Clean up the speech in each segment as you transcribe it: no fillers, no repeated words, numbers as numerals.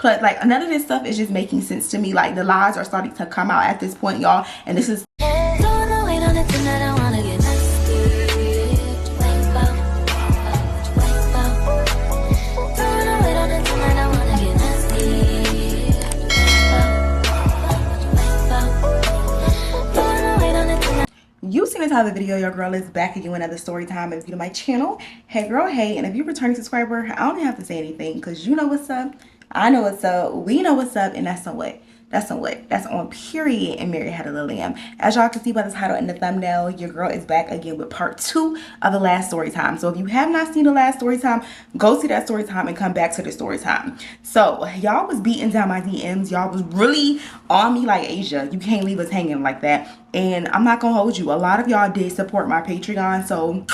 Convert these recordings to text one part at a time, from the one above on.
Plus, like, none of this stuff is just making sense to me. Like, the lies are starting to come out at this point, y'all. And this is... You seen the title of the video. Your girl is back again with another story time. If you're to my channel, hey girl, hey. And if you're a returning subscriber, I don't have to say anything because you know what's up, I know what's up, we know what's up, and that's on what? That's on what? That's on period and Mary Had a Little Lamb. As y'all can see by the title and the thumbnail, your girl is back again with part 2 of the last story time. So if you have not seen the last story time, go see that story time and come back to the story time. So y'all was beating down my DMs. Y'all was really on me like Asia. You can't leave us hanging like that. And I'm not gonna hold you. A lot of y'all did support my Patreon, so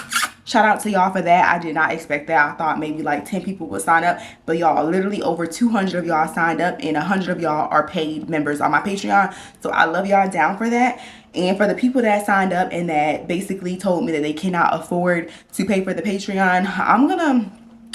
shout out to y'all for that. I did not expect that. I thought maybe like 10 people would sign up, but y'all, literally over 200 of y'all signed up and 100 of y'all are paid members on my Patreon. So I love y'all down for that. And for the people that signed up and that basically told me that they cannot afford to pay for the Patreon, I'm gonna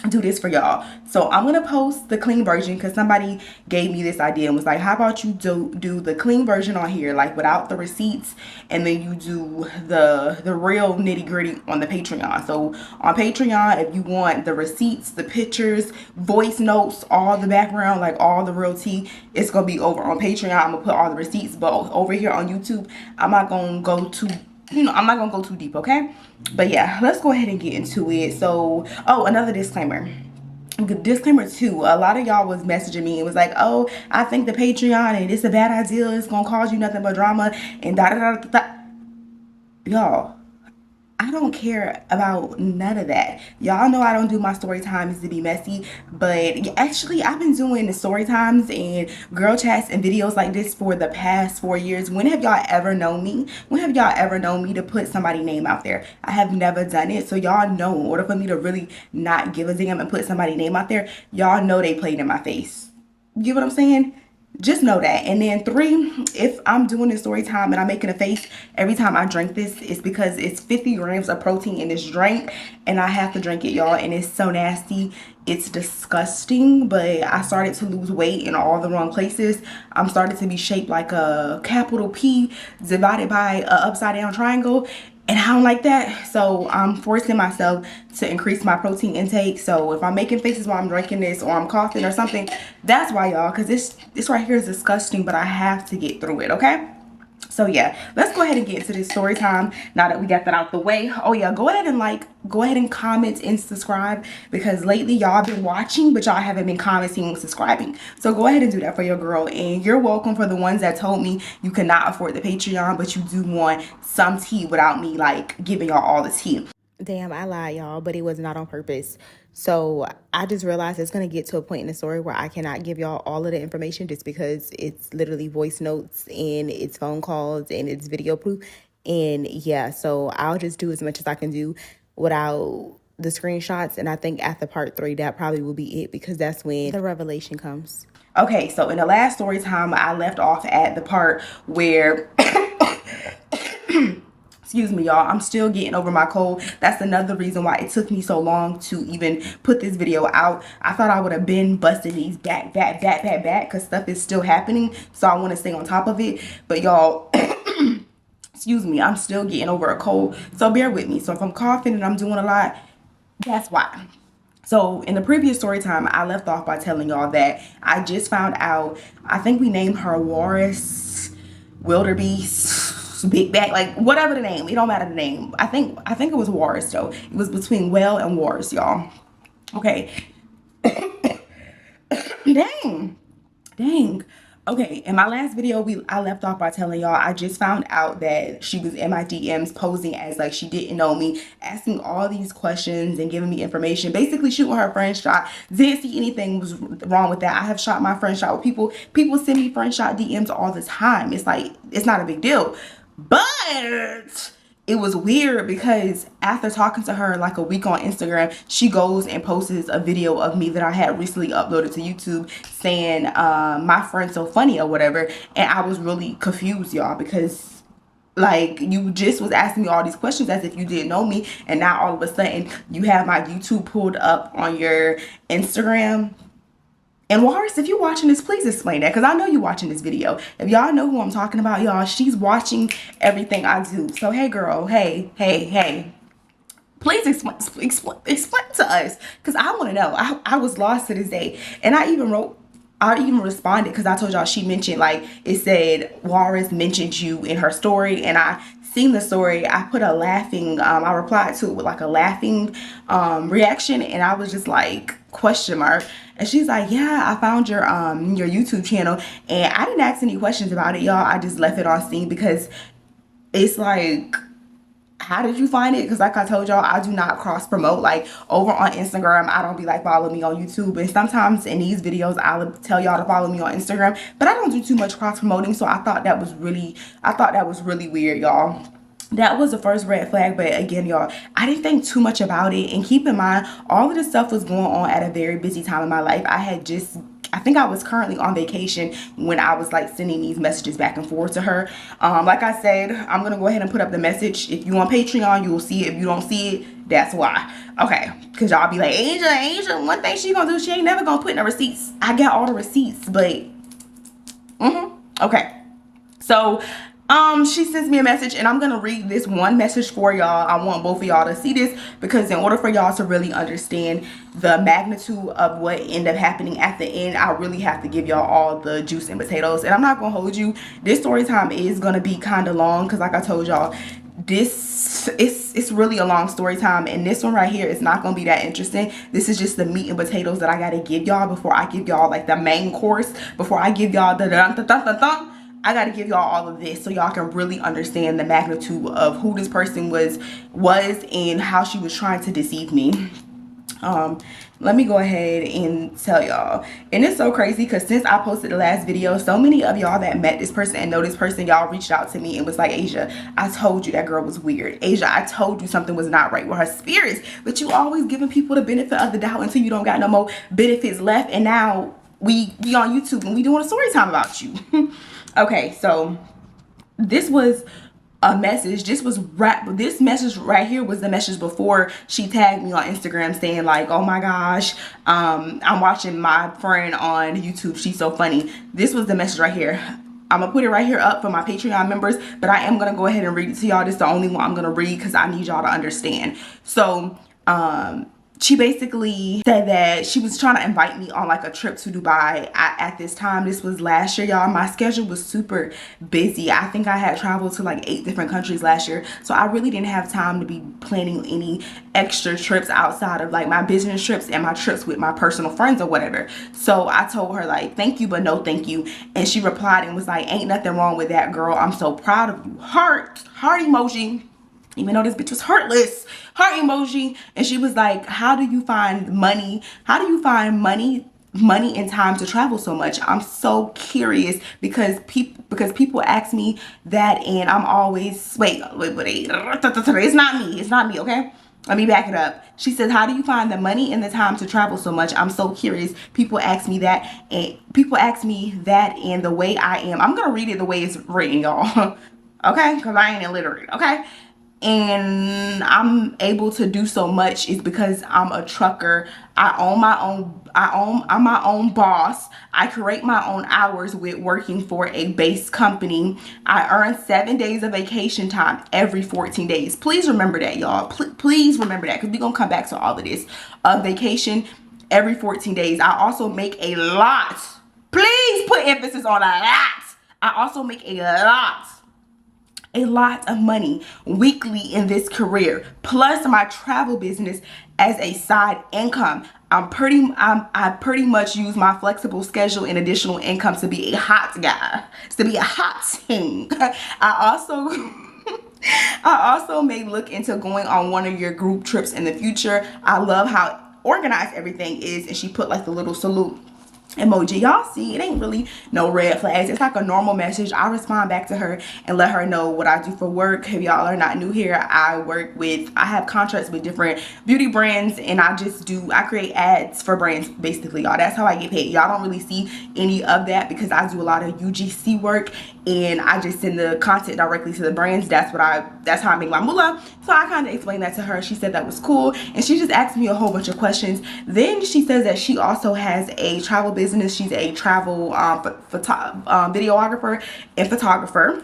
do this for y'all. So I'm gonna post the clean version because somebody gave me this idea and was like, how about you do the clean version on here, like without the receipts, and then you do the real nitty-gritty on the Patreon. So on Patreon, if you want the receipts, the pictures, voice notes, all the background, like all the real tea, it's gonna be over on Patreon. I'm gonna put all the receipts, but over here on YouTube, I'm not gonna go too, I'm not gonna go too deep, okay? But yeah, let's go ahead and get into it. So, oh, another disclaimer. Disclaimer 2, a lot of y'all was messaging me and was like, oh, I think the Patreon and it's a bad idea, it's gonna cause you nothing but drama and da da da da. Y'all, I don't care about none of that. Y'all know I don't do my story times to be messy, but actually I've been doing the story times and girl chats and videos like this for the past 4 years. When have y'all ever known me? When have y'all ever known me to put somebody's name out there? I have never done it. So y'all know, in order for me to really not give a damn and put somebody's name out there, y'all know they played in my face. You get what I'm saying? Just know that. And then 3, if I'm doing this story time and I'm making a face every time I drink this, it's because it's 50 grams of protein in this drink and I have to drink it, y'all, and it's so nasty. It's disgusting. But I started to lose weight in all the wrong places. I'm starting to be shaped like a capital P divided by an upside down triangle, and I don't like that. So I'm forcing myself to increase my protein intake. So if I'm making faces while I'm drinking this or I'm coughing or something, that's why, y'all, because this right here is disgusting, but I have to get through it, okay? So yeah, let's go ahead and get into this story time now that we got that out the way. Oh yeah, go ahead and comment and subscribe, because lately y'all been watching but y'all haven't been commenting and subscribing. So go ahead and do that for your girl. And you're welcome for the ones that told me you cannot afford the Patreon but you do want some tea without me like giving y'all all the tea. Damn, I lied, y'all, but it was not on purpose. So I just realized it's going to get to a point in the story where I cannot give y'all all of the information just because it's literally voice notes and it's phone calls and it's video proof. And yeah, so I'll just do as much as I can do without the screenshots. And I think after part 3, that probably will be it, because that's when the revelation comes. Okay, so in the last story time, I left off at the part where... Excuse me, y'all, I'm still getting over my cold. That's another reason why it took me so long to even put this video out. I thought I would have been busting these back, because stuff is still happening. So I want to stay on top of it. But y'all, excuse me, I'm still getting over a cold. So bear with me. So if I'm coughing and I'm doing a lot, that's why. So in the previous story time, I left off by telling y'all that I just found out, I think we named her Walrus, Wildebeest, Big Back, like whatever the name, it don't matter the name. I think it was Walrus though. It was between Well and Walrus, y'all. Okay. Dang. Okay, in my last video, I left off by telling y'all I just found out that she was in my DMs posing as like she didn't know me, asking all these questions and giving me information, basically shooting her friend shot. Didn't see anything was wrong with that. I have shot my friend shot with people. People send me friend shot DMs all the time. It's like, it's not a big deal. But it was weird because after talking to her like a week on Instagram, she goes and posts a video of me that I had recently uploaded to YouTube saying my friend's so funny or whatever. And I was really confused, y'all, because like you just was asking me all these questions as if you didn't know me, and now all of a sudden you have my YouTube pulled up on your Instagram And Waris, if you're watching this, please explain that, because I know you're watching this video. If y'all know who I'm talking about, y'all, she's watching everything I do. So hey girl, hey, please explain to us, because I want to know. I was lost to this day. And I even responded, because I told y'all she mentioned, like, it said Waris mentioned you in her story, and I seen the story. I put a laughing, I replied to it with like a laughing reaction, and I was just like, question mark. And she's like, yeah, I found your YouTube channel, and I didn't ask any questions about it, y'all. I just left it on scene, because it's like, how did you find it? Because like I told y'all, I do not cross promote. Like over on Instagram, I don't be like, follow me on YouTube, and sometimes in these videos I'll tell y'all to follow me on Instagram, but I don't do too much cross promoting. So I thought that was really weird, y'all. That was the first red flag. But again, y'all, I didn't think too much about it. And keep in mind, all of this stuff was going on at a very busy time in my life. I think I was currently on vacation when I was like sending these messages back and forth to her. Like I said, I'm going to go ahead and put up the message. If you on Patreon, you will see it. If you don't see it, that's why. Okay. Because y'all be like, Asia, one thing she going to do, she ain't never going to put in the receipts. I got all the receipts, but okay. So she sends me a message, and I'm gonna read this one message for y'all. I want both of y'all to see this, because in order for y'all to really understand the magnitude of what ended up happening at the end, I really have to give y'all all the juice and potatoes. And I'm not gonna hold you, this story time is gonna be kind of long, because like I told y'all, it's really a long story time, and this one right here is not gonna be that interesting. This is just the meat and potatoes that I gotta give y'all before I give y'all like the main course, before I give y'all the dun. I got to give y'all all of this so y'all can really understand the magnitude of who this person was and how she was trying to deceive me. Let me go ahead and tell y'all. And it's so crazy, because since I posted the last video, so many of y'all that met this person and know this person, y'all reached out to me and was like, Asia, I told you that girl was weird. Asia, I told you something was not right with her spirits. But you always giving people the benefit of the doubt until you don't got no more benefits left. And now we on YouTube and we doing a story time about you. Okay, so this was a message. This message right here was the message before she tagged me on Instagram saying like, oh my gosh, I'm watching my friend on YouTube, she's so funny. This was the message right here. I'm gonna put it right here up for my Patreon members, but I am gonna go ahead and read it to y'all. This is the only one I'm gonna read, because I need y'all to understand. So she basically said that she was trying to invite me on like a trip to Dubai. At this time, this was last year, y'all, my schedule was super busy. I think I had traveled to like 8 different countries last year. So I really didn't have time to be planning any extra trips outside of like my business trips and my trips with my personal friends or whatever. So I told her like, thank you, but no thank you. And she replied and was like, ain't nothing wrong with that, girl. I'm so proud of you. Heart emoji. Even though this bitch was heartless, heart emoji. And she was like, how do you find money? How do you find money and time to travel so much? I'm so curious, because people ask me that, and I'm always, wait, it's not me, okay? Let me back it up. She says, how do you find the money and the time to travel so much? I'm so curious. People ask me that, and the way I am. I'm gonna read it the way it's written, y'all. Okay? Because I ain't illiterate, okay? And I'm able to do so much is because I'm a trucker. I'm my own boss. I create my own hours with working for a base company. I earn 7 days of vacation time every 14 days. Please remember that, y'all. Please remember that, because we're gonna come back to all of this. Vacation every 14 days. I also make a lot. Please put emphasis on a lot. I also make a lot of money weekly in this career, plus my travel business as a side income. I pretty much use my flexible schedule and additional income to be a hot guy, to be a hot thing. I also may look into going on one of your group trips in the future. I love how organized everything is. And she put like the little salute emoji. Y'all see, it ain't really no red flags. It's like a normal message. I respond back to her and let her know what I do for work. If y'all are not new here, I have contracts with different beauty brands, and I create ads for brands basically, y'all. That's how I get paid. Y'all don't really see any of that because I do a lot of UGC work, and I just send the content directly to the brands. That's how I make my moolah. So I kind of explained that to her. She said that was cool, and she just asked me a whole bunch of questions. Then she says that she also has a travel business business. She's a travel videographer and photographer.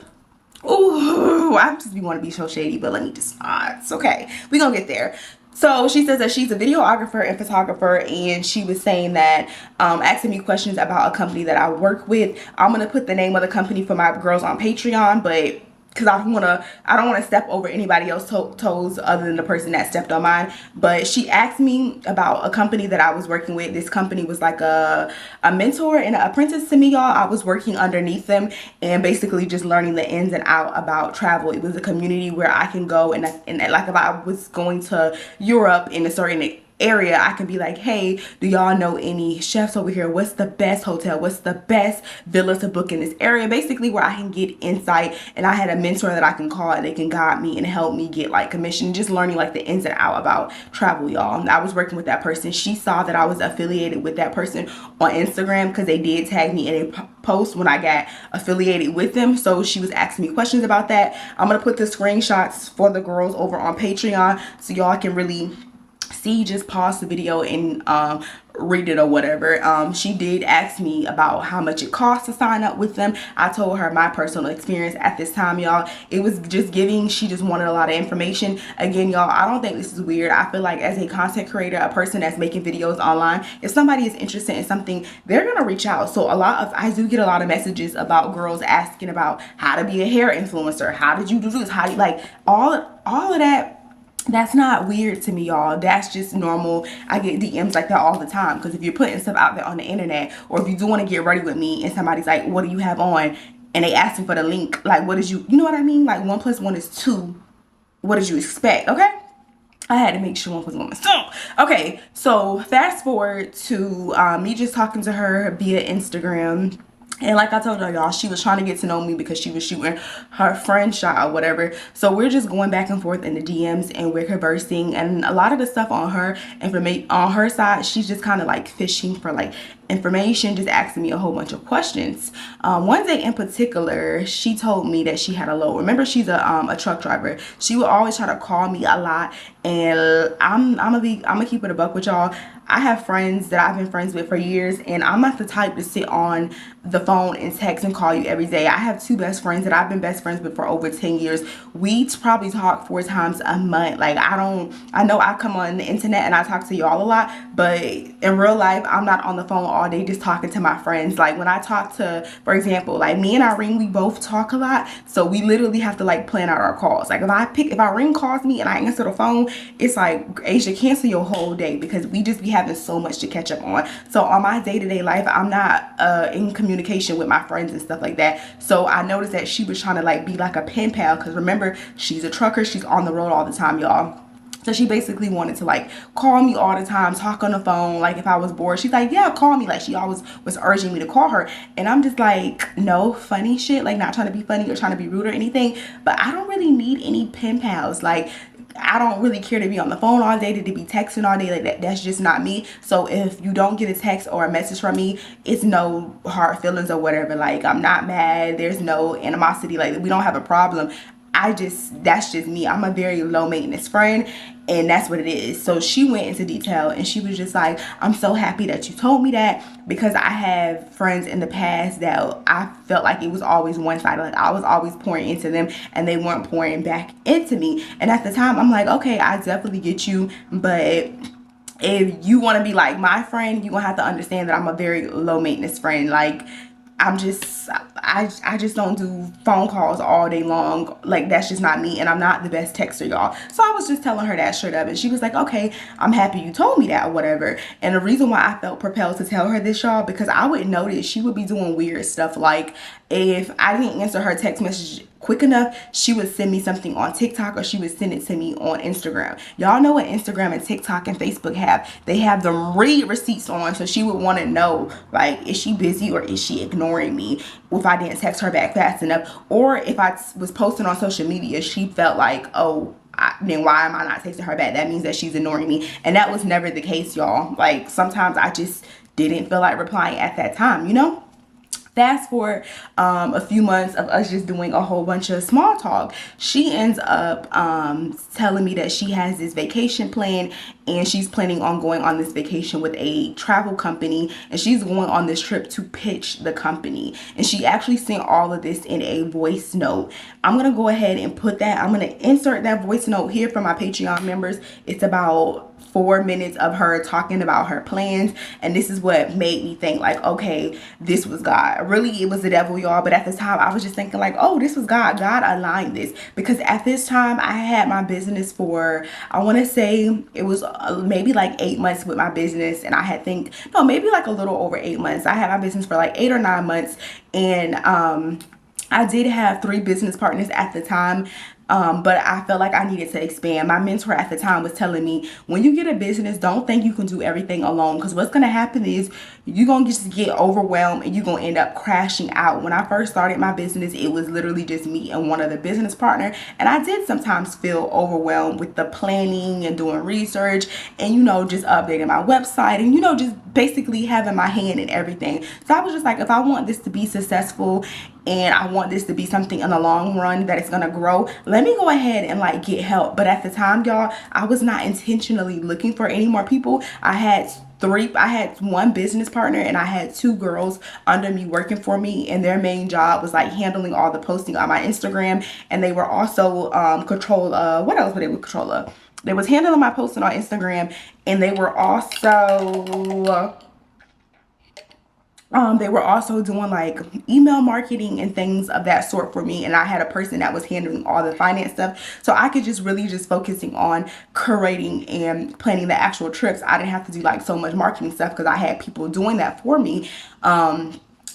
Ooh, I just want to be so shady, but let me just it's okay. We gonna get there. So she says that she's a videographer and photographer, and she was saying that asking me questions about a company that I work with. I'm gonna put the name of the company for my girls on Patreon, but because I don't want to step over anybody else's toes other than the person that stepped on mine. But she asked me about a company that I was working with. This company was like a mentor and an apprentice to me, y'all. I was working underneath them and basically just learning the ins and out about travel. It was a community where I can go and like if I was going to Europe in a certain area, I can be like, hey, do y'all know any chefs over here? What's the best hotel? What's the best villa to book in this area? Basically where I can get insight, and I had a mentor that I can call and they can guide me and help me get like commission, just learning like the ins and out about travel, y'all. I was working with that person. She saw that I was affiliated with that person on Instagram because they did tag me in a post when I got affiliated with them. So she was asking me questions about that. I'm gonna put the screenshots for the girls over on Patreon so y'all can really see. Just pause the video and read it or whatever. She did ask me about how much it costs to sign up with them. I told her my personal experience at this time, y'all. It was just giving. She just wanted a lot of information. Again, y'all, I don't think this is weird. I feel like as a content creator, a person that's making videos online, if somebody is interested in something, they're gonna reach out. So I do get a lot of messages about girls asking about how to be a hair influencer, how did you do this, how do you like all of that. That's not weird to me, y'all. That's just normal. I get DMs like that all the time, because if you're putting stuff out there on the internet, or if you do want to get ready with me and somebody's like, what do you have on, and they asking for the link, like, what did you know what I mean? Like 1 + 1 is 2. What did you expect? Okay, I had to make sure 1 + 1 was 2. Okay, so fast forward to me just talking to her via Instagram. And like I told y'all, she was trying to get to know me because she was shooting her friend shot or whatever. So we're just going back and forth in the DMs and we're conversing. And a lot of the stuff on her side, she's just kind of like fishing for like information, just asking me a whole bunch of questions. One day in particular, she told me that she had a low. Remember, she's a truck driver. She would always try to call me a lot, and I'm gonna keep it a buck with y'all. I have friends that I've been friends with for years, and I'm not the type to sit on the phone and text and call you every day. I have 2 best friends that I've been best friends with for over 10 years. We probably talk 4 times a month. Like I know I come on the internet and I talk to y'all a lot, but in real life, I'm not on the phone all day just talking to my friends. Like when I talk to, for example, like me and Irene, we both talk a lot, so we literally have to like plan out our calls. Like if Irene calls me and I answer the phone, it's like, Asia, cancel your whole day, because we just be having so much to catch up on. So on my day-to-day life, I'm not in communication with my friends and stuff like that. So I noticed that she was trying to like be like a pen pal, because remember, she's a trucker, she's on the road all the time, y'all. So she basically wanted to like call me all the time, talk on the phone. Like if I was bored, she's like, yeah, call me. Like she always was urging me to call her. And I'm just like, no funny shit. Like not trying to be funny or trying to be rude or anything. But I don't really need any pen pals. Like I don't really care to be on the phone all day, to be texting all day. Like that's just not me. So if you don't get a text or a message from me, it's no hard feelings or whatever. Like I'm not mad. There's no animosity. Like we don't have a problem. That's just me. I'm a very low maintenance friend, and that's what it is. So she went into detail and she was just like, I'm so happy that you told me that, because I have friends in the past that I felt like it was always one-sided. Like I was always pouring into them and they weren't pouring back into me. And at the time I'm like, okay, I definitely get you, but if you want to be like my friend, you're gonna have to understand that I'm a very low maintenance friend. Like I just don't do phone calls all day long. Like that's just not me, and I'm not the best texter, y'all. So I was just telling her that straight up, and she was like, okay, I'm happy you told me that or whatever. And the reason why I felt propelled to tell her this, y'all, because I would notice she would be doing weird stuff. Like if I didn't answer her text message quick enough, she would send me something on TikTok, or she would send it to me on Instagram. Y'all know what Instagram and TikTok and Facebook have? They have the read receipts on. So she would want to know, like, is she busy or is she ignoring me if I didn't text her back fast enough? Or if I was posting on social media, she felt like, oh, then why am I not texting her back? That means that she's ignoring me. And that was never the case, y'all. Like sometimes I just didn't feel like replying at that time, you know? Fast forward a few months of us just doing a whole bunch of small talk. She ends up telling me that she has this vacation plan, and she's planning on going on this vacation with a travel company, and she's going on this trip to pitch the company. And she actually sent all of this in a voice note. I'm gonna go ahead and put that, I'm gonna insert that voice note here for my Patreon members. It's about 4 minutes of her talking about her plans, and this is what made me think like, okay, this was God. Really, it was the devil, y'all, but at the time I was just thinking like, oh, this was God. God aligned this, because at this time I had my business for, I want to say it was maybe like 8 months with my business, and I had maybe like a little over 8 months. I had my business for like 8 or 9 months, and I did have 3 business partners at the time. But I felt like I needed to expand. My mentor at the time was telling me, when you get a business, don't think you can do everything alone, because what's going to happen is you're going to just get overwhelmed and you're going to end up crashing out. When I first started my business, it was literally just me and one other business partner, and I did sometimes feel overwhelmed with the planning and doing research and, just updating my website and, just basically having my hand in everything. So I was just like, if I want this to be successful and I want this to be something in the long run that it's gonna grow, let me go ahead and like get help. But at the time, y'all, I was not intentionally looking for any more people. I had 1 business partner, and I had 2 girls under me working for me, and their main job was like handling all the posting on my Instagram, and they were also what else were they control of? They was handling my posting on Instagram, and they were also doing like email marketing and things of that sort for me. And I had a person that was handling all the finance stuff, so I could just really just focusing on curating and planning the actual trips. I didn't have to do like so much marketing stuff because I had people doing that for me.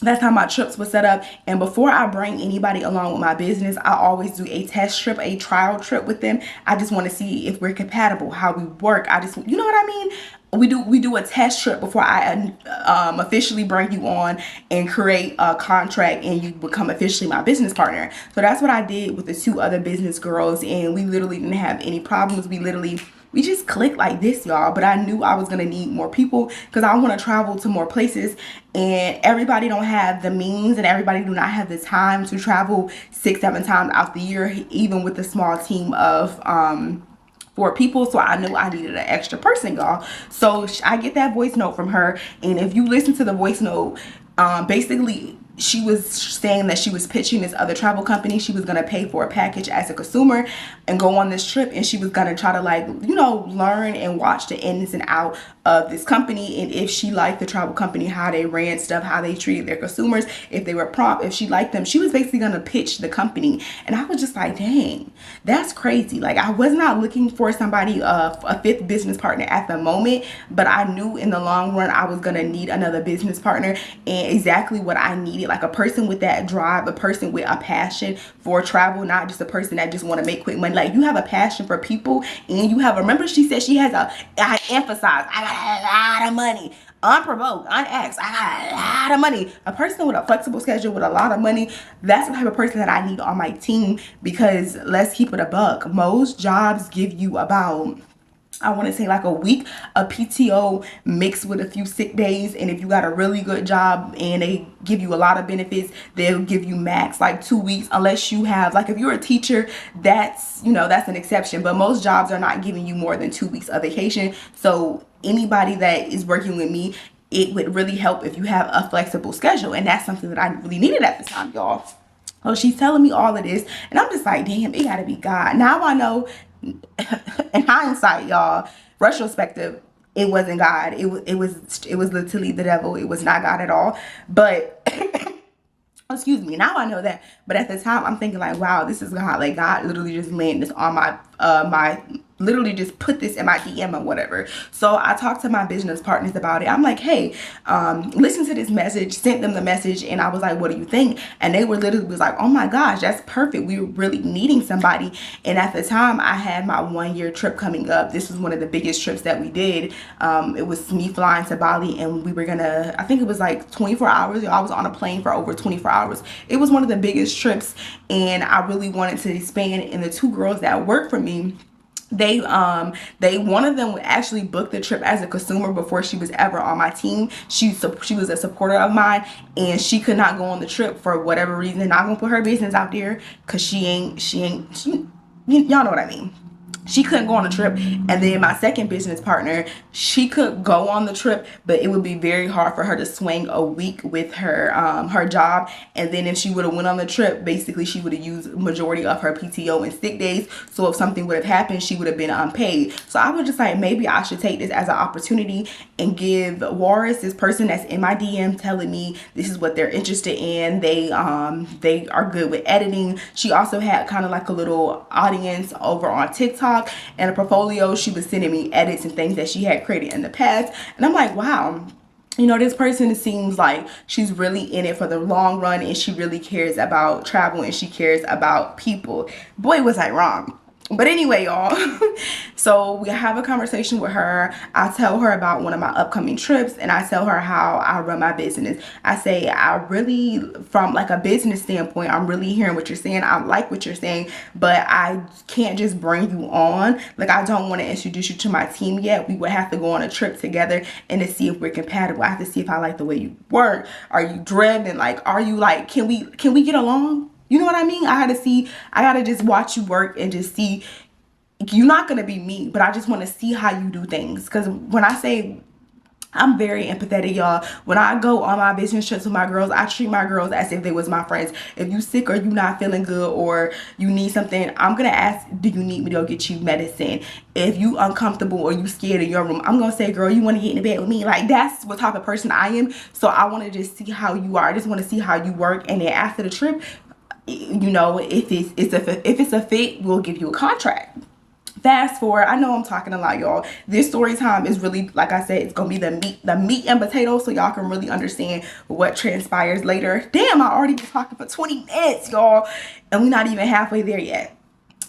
That's how my trips were set up. And before I bring anybody along with my business, I always do a test trip, a trial trip with them. I just want to see if we're compatible, how we work. You know what I mean? We do a test trip before I officially bring you on and create a contract and you become officially my business partner. So that's what I did with the 2 other business girls, and we literally didn't have any problems. We just clicked like this, y'all. But I knew I was gonna need more people because I want to travel to more places, and everybody don't have the means and everybody do not have the time to travel 6-7 times out the year, even with a small team of 4 people. So I knew I needed an extra person, y'all. So I get that voice note from her, and if you listen to the voice note, basically she was saying that she was pitching this other travel company. She was going to pay for a package as a consumer and go on this trip, and she was going to try to like, learn and watch the ins and out of this company, and if she liked the travel company, how they ran stuff, how they treated their consumers, if they were prompt, if she liked them, she was basically going to pitch the company. And I was just like, dang, that's crazy. Like, I was not looking for somebody, a 5th business partner at the moment, but I knew in the long run I was going to need another business partner, and exactly what I needed, like a person with that drive, a person with a passion for travel, not just a person that just want to make quick money. Like, you have a passion for people, and you have, remember she said she has I emphasize, I got a lot of money, unprovoked, unasked, I got a lot of money. A person with a flexible schedule with a lot of money, that's the type of person that I need on my team, because let's keep it a buck. Most jobs give you about, I want to say like a week of PTO mixed with a few sick days. And if you got a really good job and they give you a lot of benefits, they'll give you max like 2 weeks, unless you have, like if you're a teacher, that's, that's an exception. But most jobs are not giving you more than 2 weeks of vacation. So anybody that is working with me, it would really help if you have a flexible schedule. And that's something that I really needed at the time, y'all. So she's telling me all of this, and I'm just like, damn, it gotta be God. Now I know, in hindsight, y'all, retrospective, it wasn't God. It was literally the devil. It was not God at all. But excuse me, now I know that. But at the time, I'm thinking like, wow, this is God. Like, God literally just landed this on my literally just put this in my DM or whatever. So I talked to my business partners about it. I'm like, hey, listen to this message, sent them the message, and I was like, what do you think? And they were literally was like, oh my gosh, that's perfect. We were really needing somebody. And at the time, I had my 1-year trip coming up. This was one of the biggest trips that we did. It was me flying to Bali, and we were gonna, I think it was like 24 hours. I was on a plane for over 24 hours. It was one of the biggest trips, and I really wanted to expand. And the 2 girls that work for me, They one of them would actually book the trip as a consumer before she was ever on my team. She was a supporter of mine, and she could not go on the trip for whatever reason. Not gonna put her business out there, because y'all know what I mean. She couldn't go on the trip. And then my second business partner, she could go on the trip, but it would be very hard for her to swing a week with her her job. And then if she would have went on the trip, basically she would have used majority of her PTO and sick days. So if something would have happened, she would have been unpaid. So I was just like, maybe I should take this as an opportunity and give Waris, this person that's in my DM telling me this is what they're interested in. They are good with editing. She also had kind of like a little audience over on TikTok and a portfolio. She was sending me edits and things that she had created in the past, and I'm like, wow, you know, this person seems like she's really in it for the long run, and she really cares about travel, and she cares about people. Boy, was I wrong. But anyway, y'all, so we have a conversation with her. I tell her about one of my upcoming trips, and I tell her how I run my business. I say, I really, from like a business standpoint, I'm really hearing what you're saying. I like what you're saying, but I can't just bring you on. Like, I don't want to introduce you to my team yet. We would have to go on a trip together and to see if we're compatible. I have to see if I like the way you work. Are you driven? Like, are you like, can we get along? You know what I mean? I gotta just watch you work and just see. You're not gonna be me, but I just want to see how you do things. Because when I say I'm very empathetic, y'all. When I go on my business trips with my girls, I treat my girls as if they was my friends. If you sick or you not feeling good or you need something, I'm gonna ask, do you need me to go get you medicine? If you uncomfortable or you scared in your room, I'm gonna say, girl, you want to get in the bed with me? Like, that's what type of person I am. So I want to just see how you are. I just want to see how you work, and then after the trip, you know, if it's a fit, we'll give you a contract. Fast forward, I know I'm talking a lot, y'all. This story time is really, like I said, it's gonna be the meat and potatoes, so y'all can really understand what transpires later. Damn, I already been talking for 20 minutes, y'all, and we're not even halfway there yet.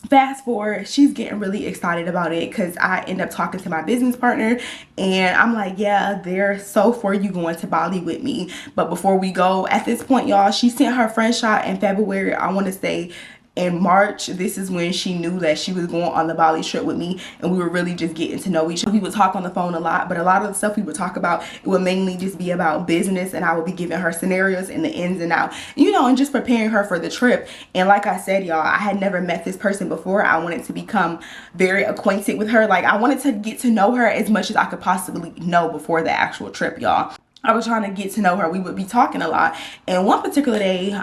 Fast forward, she's getting really excited about it because I end up talking to my business partner, and I'm like, yeah, they're so for you going to Bali with me. But before we go, at this point, y'all, she sent her friend shot in February. I want to say in March, this is when she knew that she was going on the Bali trip with me, and we were really just getting to know each other. We would talk on the phone a lot, but a lot of the stuff we would talk about, it would mainly just be about business, and I would be giving her scenarios and the ins and out, you know, and just preparing her for the trip. And like I said, y'all, I had never met this person before. I wanted to become very acquainted with her. Like, I wanted to get to know her as much as I could possibly know before the actual trip, y'all. I was trying to get to know her. We would be talking a lot. And one particular day,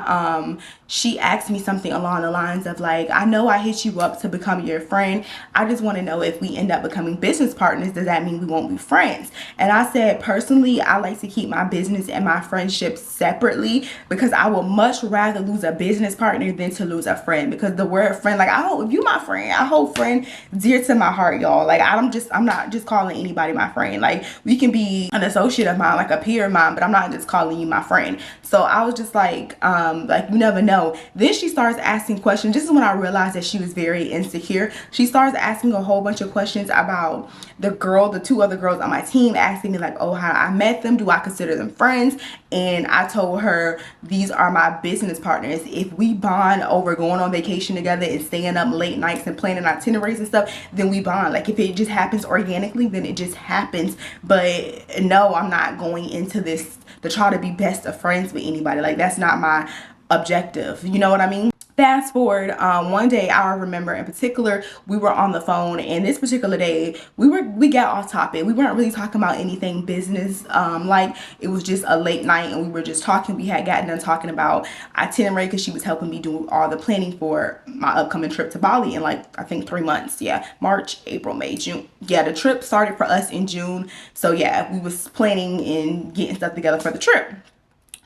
she asked me something along the lines of like, I know I hit you up to become your friend. I just want to know, if we end up becoming business partners, does that mean we won't be friends? And I said, personally, I like to keep my business and my friendships separately, because I would much rather lose a business partner than to lose a friend. Because the word friend, like, I hope if you my friend, I hold friend dear to my heart, y'all. Like, I'm not just calling anybody my friend. Like, we can be an associate of mine, like a peer of mine, but I'm not just calling you my friend. So I was just like you never know. Then she starts asking questions. This is when I realized that she was very insecure. She starts asking a whole bunch of questions about the two other girls on my team, asking me like, oh, how I met them, do I consider them friends? And I told her, these are my business partners. If we bond over going on vacation together and staying up late nights and planning itineraries and stuff, then we bond. Like, if it just happens organically, then it just happens. But no, I'm not going into this to try to be best of friends with anybody. Like, that's not my objective. You know what I mean? Fast forward, one day I remember in particular, we were on the phone, and this particular day we got off topic. We weren't really talking about anything business. Like, it was just a late night, and we were just talking. We had gotten done talking about itinerary because she was helping me do all the planning for my upcoming trip to Bali in, like, I think 3 months. Yeah, March, April, May, June. Yeah, the trip started for us in June. So yeah, we was planning and getting stuff together for the trip.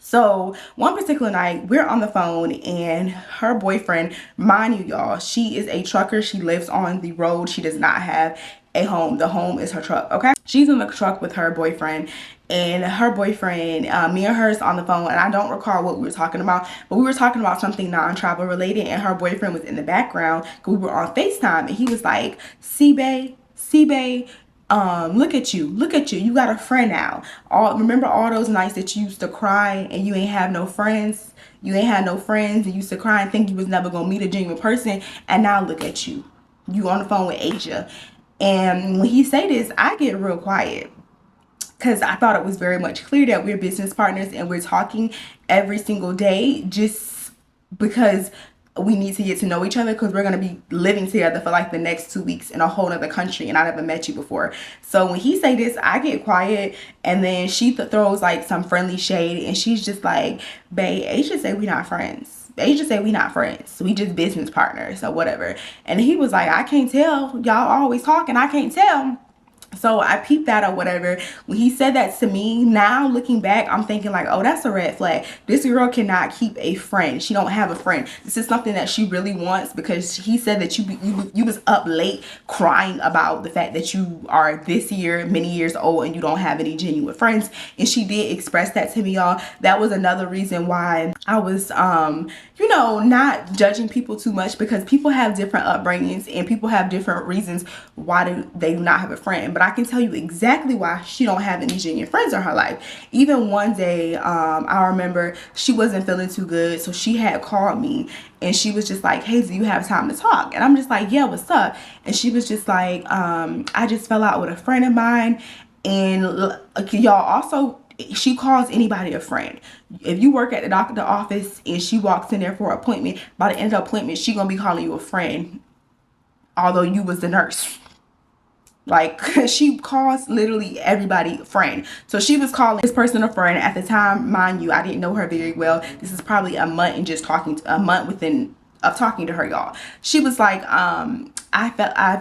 So one particular night, we're on the phone, and her boyfriend, mind you, y'all, she is a trucker. She lives on the road. She does not have a home. The home is her truck, okay? She's in the truck with her boyfriend, and her boyfriend, me and her is on the phone, and I don't recall what we were talking about, but we were talking about something non-travel related, and her boyfriend was in the background because we were on FaceTime, and he was like, C-Bay, look at you, you got a friend now. Remember all those nights that you used to cry and you ain't have no friends, and you used to cry and think you was never gonna meet a genuine person, and now look at you. you on the phone with Asia. And when he say this, I get real quiet because I thought it was very much clear that we're business partners and we're talking every single day just because we need to get to know each other, because we're going to be living together for like the next 2 weeks in a whole other country and I never met you before. So when he say this, I get quiet, and then she throws like some friendly shade, and she's just like, babe, Asia say we not friends. Asia say we not friends. We just business partners or whatever. And he was like, I can't tell. Y'all always talking. I can't tell. So I peeped that or whatever. When he said that to me, now looking back, I'm thinking like, oh, that's a red flag. This girl cannot keep a friend. She don't have a friend. This is something that she really wants, because he said that you was up late crying about the fact that you are this year, many years old, and you don't have any genuine friends. And she did express that to me, y'all. That was another reason why I was, not judging people too much, because people have different upbringings and people have different reasons why they do not have a friend. But I can tell you exactly why she don't have any genuine friends in her life. Even one day, I remember she wasn't feeling too good, so she had called me and she was just like, hey, do you have time to talk? And I'm just like, yeah, what's up? And she was just like, I just fell out with a friend of mine. And y'all, also, she calls anybody a friend. If you work at the doctor's office and she walks in there for an appointment, by the end of the appointment, she gonna be calling you a friend, although you was the nurse. Like, she calls literally everybody friend. So she was calling this person a friend. At the time, mind you, I didn't know her very well. This is probably a month and just talking to, a month within of talking to her, y'all. She was like, I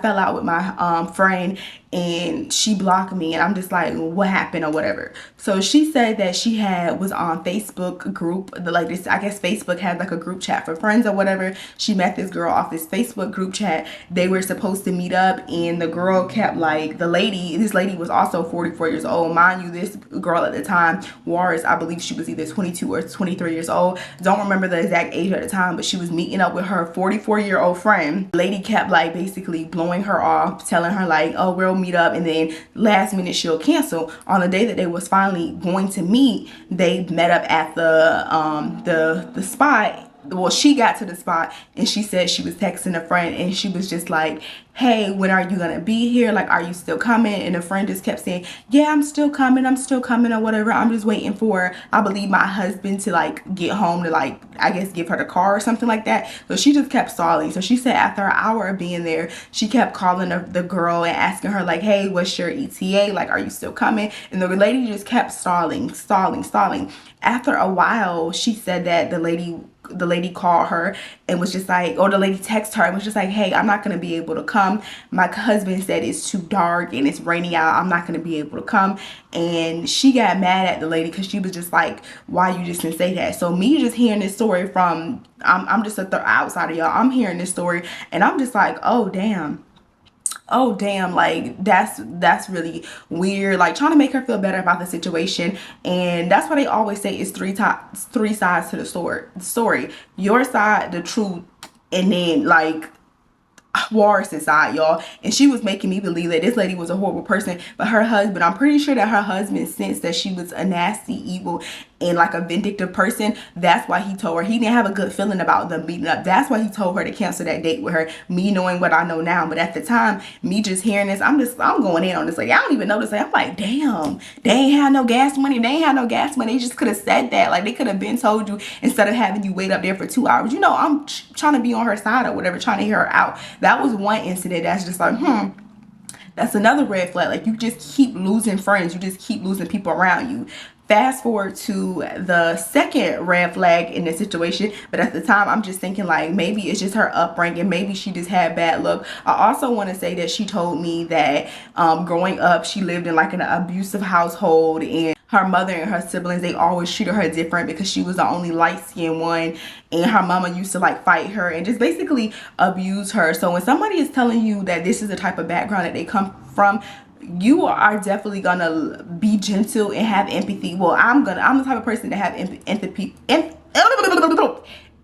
fell out with my friend and she blocked me, and I'm just like, what happened or whatever. So she said that she was on Facebook group, like this, I guess Facebook had like a group chat for friends or whatever. She met this girl off this Facebook group chat. They were supposed to meet up, and the girl kept like, this lady was also 44 years old. Mind you, this girl at the time was, I believe she was either 22 or 23 years old. Don't remember the exact age at the time, but she was meeting up with her 44-year-old friend. The lady kept like basically blowing her off, telling her like, oh, we'll meet up, and then last minute she'll cancel. On the day that they was finally going to meet, they met up at the spot. Well, she got to the spot and she said she was texting a friend, and she was just like, hey, when are you gonna be here? Like, are you still coming? And the friend just kept saying, yeah, I'm still coming or whatever. I'm just waiting for, I believe, my husband to like get home to like, I guess, give her the car or something like that. So she just kept stalling. So she said after an hour of being there, she kept calling the girl and asking her like, hey, what's your ETA? Like, are you still coming? And the lady just kept stalling. After a while, she said that the lady called her and was just like, or the lady texted her and was just like, hey, I'm not going to be able to come. My husband said it's too dark and it's raining out. I'm not going to be able to come. And she got mad at the lady because she was just like, why you just didn't say that? So me just hearing this story from, I'm just a outsider, y'all. I'm hearing this story and I'm just like, oh, damn, like that's really weird. Like, trying to make her feel better about the situation. And that's why they always say it's three sides to the story. Your side, the truth, and then like Waris's side, y'all. And she was making me believe that this lady was a horrible person, but her husband, I'm pretty sure that her husband sensed that she was a nasty, evil, and like a vindictive person. That's why he told her. He didn't have a good feeling about them meeting up. That's why he told her to cancel that date with her, me knowing what I know now. But at the time, me just hearing this, I'm going in on this. Like, I don't even know this. Like, I'm like, damn, they ain't had no gas money. They just could have said that. Like, they could have been told you instead of having you wait up there for 2 hours. I'm trying to be on her side or whatever, trying to hear her out. That was one incident that's just like, that's another red flag. Like, you just keep losing friends. You just keep losing people around you. Fast forward to the second red flag in this situation, but at the time I'm just thinking like, maybe it's just her upbringing, maybe she just had bad luck. I also want to say that she told me that growing up she lived in like an abusive household, and her mother and her siblings, they always treated her different because she was the only light-skinned one, and her mama used to like fight her and just basically abuse her. So when somebody is telling you that this is the type of background that they come from, you are definitely gonna be gentle and have empathy. Well, I'm the type of person to have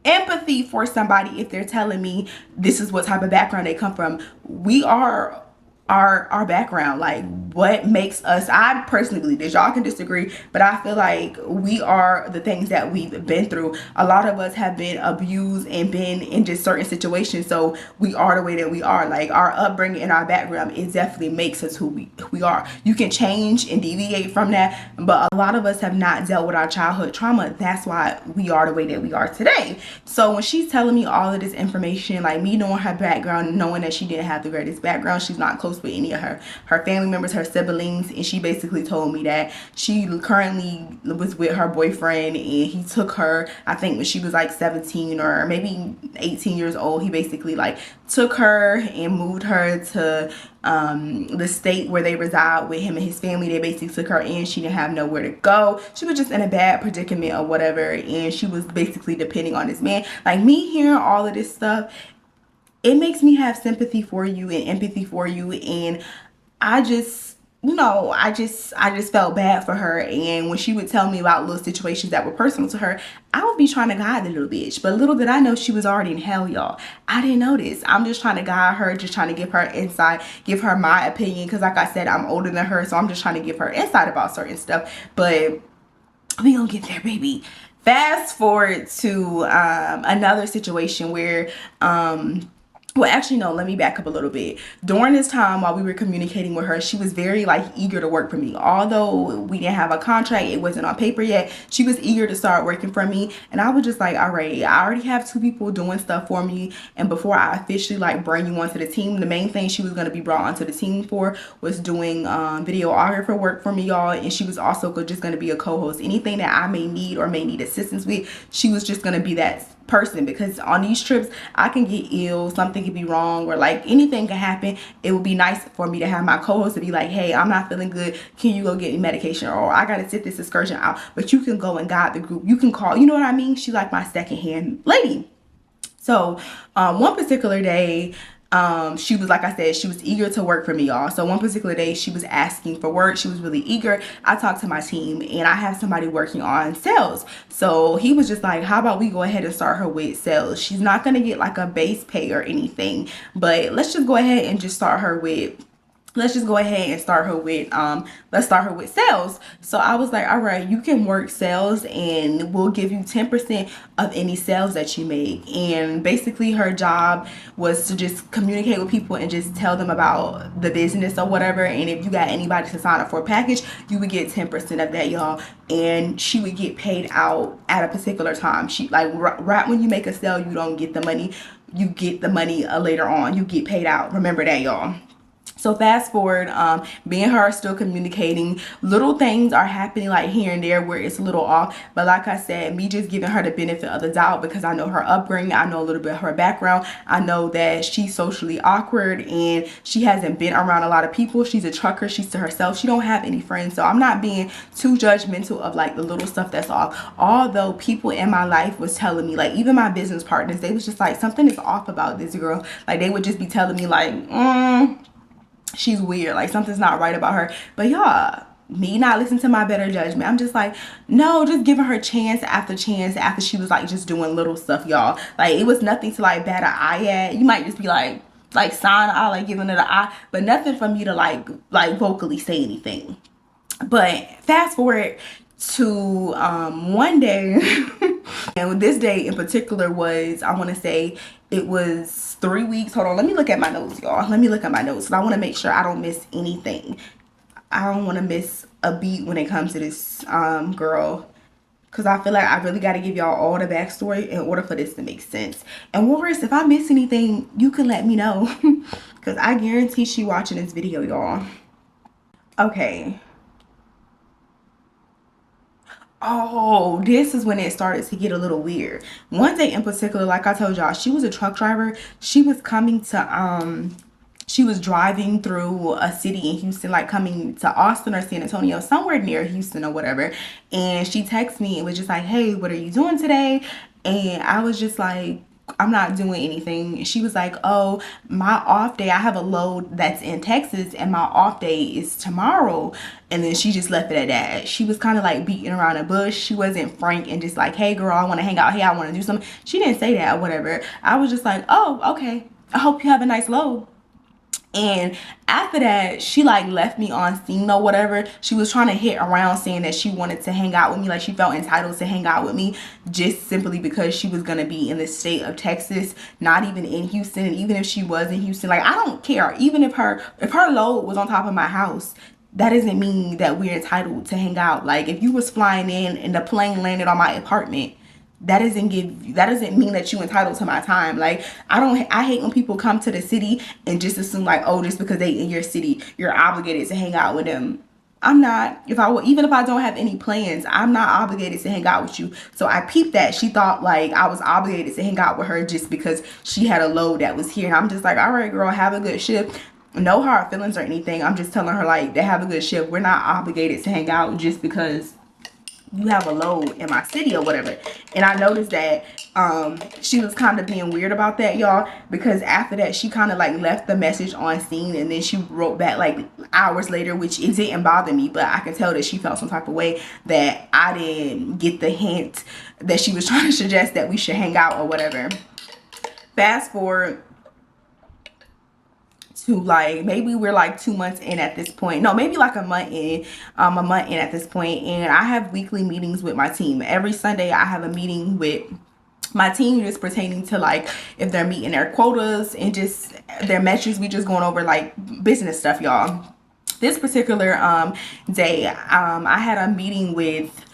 empathy for somebody if they're telling me this is what type of background they come from. We are our background, like what makes us. I personally believe this, y'all can disagree, but I feel like we are the things that we've been through. A lot of us have been abused and been in just certain situations, so we are the way that we are. Like our upbringing and our background, it definitely makes us who we are. You can change and deviate from that, but a lot of us have not dealt with our childhood trauma. That's why we are the way that we are today. So when she's telling me all of this information, like me knowing her background, knowing that she didn't have the greatest background, she's not close with any of her family members, her siblings, and she basically told me that she currently was with her boyfriend, and he took her, I think when she was like 17 or maybe 18 years old. He basically like took her and moved her to the state where they reside with him and his family. They basically took her in. She didn't have nowhere to go. She was just in a bad predicament or whatever, and she was basically depending on this man. Like me hearing all of this stuff, it makes me have sympathy for you and empathy for you, and I just, I just felt bad for her. And when she would tell me about little situations that were personal to her, I would be trying to guide the little bitch. But little did I know she was already in hell, y'all. I didn't know this. I'm just trying to guide her, just trying to give her insight, give her my opinion, because like I said, I'm older than her, so I'm just trying to give her insight about certain stuff. But we gonna get there, baby. Fast forward to another situation where well, actually, no, let me back up a little bit. During this time while we were communicating with her, she was very like eager to work for me. Although we didn't have a contract, it wasn't on paper yet, she was eager to start working for me. And I was just like, all right, I already have 2 people doing stuff for me. And before I officially like bring you onto the team, the main thing she was going to be brought onto the team for was doing videographer work for me, y'all. And she was also just going to be a co-host. Anything that I may need or may need assistance with, she was just going to be that person, because on these trips I can get ill, something could be wrong, or like anything could happen. It would be nice for me to have my co-host to be like, hey, I'm not feeling good, can you go get me medication, or I gotta sit this excursion out, but you can go and guide the group, you can call, you know what I mean? She's like my second hand lady. So one particular day, she was, like I said, she was eager to work for me, y'all. So one particular day she was asking for work. She was really eager. I talked to my team, and I have somebody working on sales. So he was just like, how about we go ahead and start her with sales? She's not going to get like a base pay or anything, but let's just go ahead and just start her with let's start her with sales. So I was like, all right, you can work sales and we'll give you 10% of any sales that you make. And basically her job was to just communicate with people and just tell them about the business or whatever. And if you got anybody to sign up for a package, you would get 10% of that, y'all. And she would get paid out at a particular time. She like right when you make a sale, you don't get the money. You get the money later on. You get paid out. Remember that, y'all. So fast forward, me and her are still communicating. Little things are happening like here and there where it's a little off. But like I said, me just giving her the benefit of the doubt because I know her upbringing. I know a little bit of her background. I know that she's socially awkward and she hasn't been around a lot of people. She's a trucker. She's to herself. She don't have any friends. So I'm not being too judgmental of like the little stuff that's off. Although people in my life was telling me, like even my business partners, they was just like, something is off about this girl. Like they would just be telling me like, she's weird, like something's not right about her. But y'all, me not listening to my better judgment, I'm just like, no, just giving her chance after she was like just doing little stuff, y'all. Like it was nothing to like bat an eye at. You might just be like sign eye, like giving it an eye, but nothing for me to like vocally say anything. But fast forward to one day and this day in particular was, I want to say it was 3 weeks. Hold on, let me look at my notes, y'all. Let me look at my notes. I want to make sure I don't miss anything. I don't want to miss a beat when it comes to this girl, because I feel like I really got to give y'all all the backstory in order for this to make sense. And worse, if I miss anything, you can let me know because I guarantee she watching this video, y'all. Okay. Oh, this is when it started to get a little weird. One day in particular, like I told y'all, she was a truck driver. She was coming to she was driving through a city in Houston, like coming to Austin or San Antonio, somewhere near Houston or whatever. And she texted me and was just like, hey, what are you doing today? And I was just like, I'm not doing anything. She was like, oh, my off day, I have a load that's in Texas and my off day is tomorrow. And then she just left it at that. She was kind of like beating around a bush. She wasn't frank and just like, hey girl, I want to hang out. Hey, I want to do something. She didn't say that or whatever. I was just like, oh, okay, I hope you have a nice load. And after that, she like left me on scene or whatever. She was trying to hit around saying that she wanted to hang out with me, like she felt entitled to hang out with me just simply because she was gonna be in the state of Texas, not even in Houston. And even if she was in Houston, like I don't care. Even if her load was on top of my house, that doesn't mean that we're entitled to hang out. Like if you was flying in and the plane landed on my apartment, that doesn't mean that you entitled to my time. Like I hate when people come to the city and just assume like, oh, just because they in your city, you're obligated to hang out with them. I'm not. Even if I don't have any plans, I'm not obligated to hang out with you. So I peeped that. She thought like I was obligated to hang out with her just because she had a load that was here. And I'm just like, all right, girl, have a good shift. No hard feelings or anything. I'm just telling her like to have a good shift. We're not obligated to hang out just because you have a load in my city or whatever. And I noticed that she was kind of being weird about that, y'all, because after that she kind of like left the message on scene, and then she wrote back like hours later, which it didn't bother me, but I could tell that she felt some type of way that I didn't get the hint that she was trying to suggest that we should hang out or whatever. Fast forward to like maybe we're like 2 months in at this point. No, maybe like a month in at this point. And I have weekly meetings with my team. Every Sunday I have a meeting with my team, just pertaining to like if they're meeting their quotas and just their metrics. We just going over like business stuff, y'all. This particular day, I had a meeting with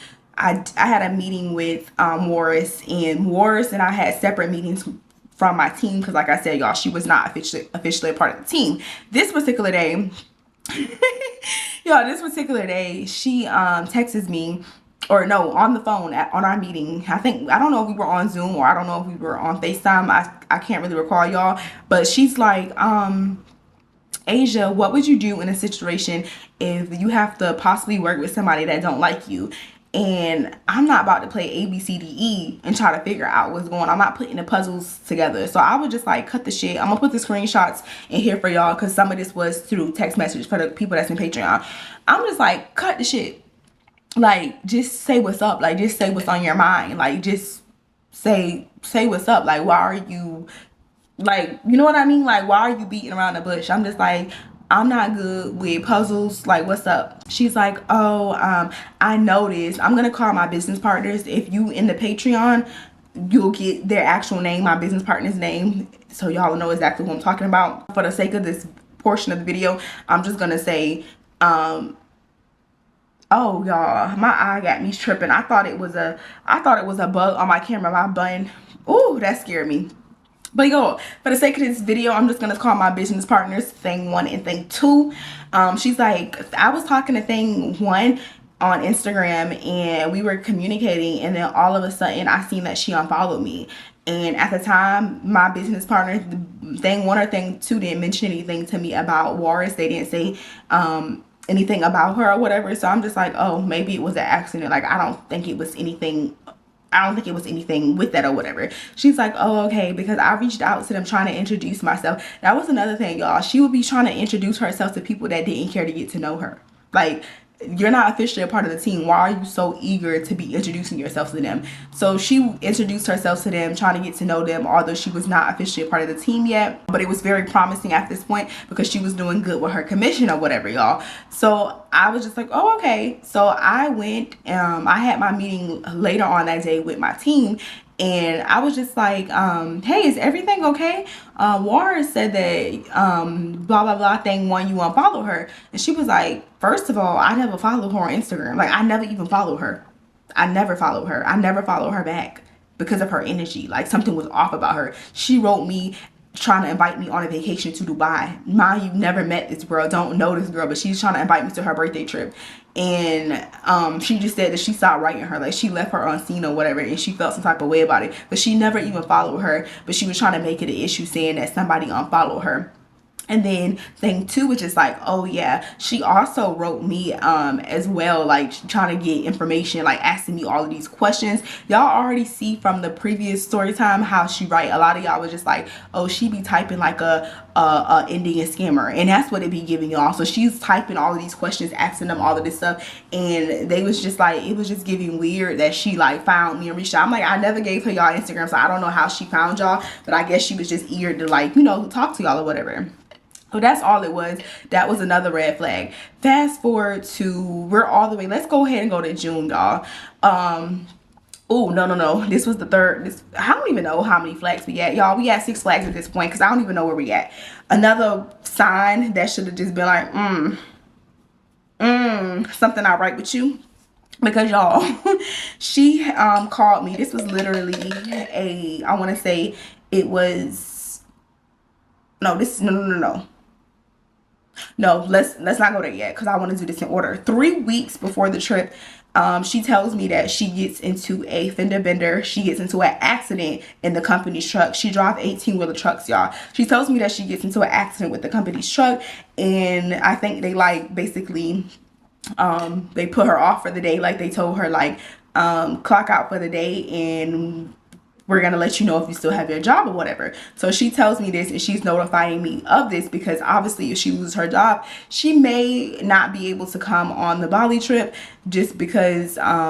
Morris, and I had separate meetings from my team because like I said, y'all, she was not officially a part of the team. This particular day y'all, she texts me, or no, on the phone on our meeting. I don't know if we were on Zoom or I don't know if we were on FaceTime. I can't really recall, y'all, but she's like, Asia, what would you do in a situation if you have to possibly work with somebody that don't like you? And I'm not about to play A, B, C, D, E and try to figure out what's going on. I'm not putting the puzzles together. So I would just like cut the shit. I'm gonna put the screenshots in here for y'all because some of this was through text message for the people that's in Patreon. I'm just like, cut the shit. Like, just say what's up. Like, just say what's on your mind. Like, just say what's up. Like, why are you, like, you know what I mean? Like, why are you beating around the bush? I'm just like, I'm not good with puzzles. Like, what's up? She's like, oh, I noticed. I'm gonna call my business partners. If you in the Patreon, you'll get their actual name, my business partner's name, so y'all know exactly who I'm talking about. For the sake of this portion of the video, I'm just gonna say, oh y'all, my eye got me tripping. I thought it was a bug on my camera. My button, ooh, that scared me. But yo, for the sake of this video, I'm just gonna call my business partners thing 1 and thing 2. She's like, I was talking to thing 1 on Instagram and we were communicating, and then all of a sudden I seen that she unfollowed me. And at the time, my business partner, thing 1 or thing 2, didn't mention anything to me about Warris. They didn't say anything about her or whatever. So I'm just like, oh, maybe it was an accident. Like, I don't think it was anything with that or whatever. She's like, oh, okay, because I reached out to them trying to introduce myself. That was another thing, y'all. She would be trying to introduce herself to people that didn't care to get to know her. Like, you're not officially a part of the team. Why are you so eager to be introducing yourself to them? So she introduced herself to them, trying to get to know them, although she was not officially a part of the team yet. But it was very promising at this point because she was doing good with her commission or whatever, y'all. So I was just like, oh, okay. So I went, I had my meeting later on that day with my team. And I was just like, hey, is everything okay? Warren said that blah, blah, blah thing 1, you unfollow her. And she was like, first of all, I never follow her on Instagram. Like, I never even follow her. I never follow her. I never follow her back because of her energy. Like, something was off about her. She wrote me trying to invite me on a vacation to Dubai. Mind you, never met this girl, don't know this girl, but she's trying to invite me to her birthday trip. And she just said that she stopped writing her, like she left her on scene or whatever, and she felt some type of way about it, but she never even followed her. But she was trying to make it an issue, saying that somebody unfollowed her. And then thing 2, which is like, oh yeah, she also wrote me as well, like trying to get information, like asking me all of these questions. Y'all already see from the previous story time how she write. A lot of y'all was just like, oh, she be typing like a Indian scammer, and that's what it be giving y'all. So she's typing all of these questions, asking them all of this stuff, and they was just like, it was just giving weird that she like found me and reached out. I'm like, I never gave her y'all Instagram, so I don't know how she found y'all, but I guess she was just eager to, like, you know, talk to y'all or whatever. So that's all it was. That was another red flag. Fast forward to, we're all the way, let's go ahead and go to June, y'all. Oh, no. This was the third. I don't even know how many flags we had, y'all. We had 6 flags at this point because I don't even know where we at. Another sign that should have just been like, something not right with you. Because y'all, she called me. This was literally I want to say it was, no, this is, no. No, let's not go there yet because I want to do this in order. 3 weeks before the trip, she tells me that she gets into a fender bender. She gets into an accident in the company's truck. She drives 18-wheeler trucks, y'all. She tells me that she gets into an accident with the company's truck, and I think they like basically they put her off for the day. Like they told her like clock out for the day and we're gonna let you know if you still have your job or whatever. So she tells me this and she's notifying me of this because obviously if she loses her job, she may not be able to come on the Bali trip just because I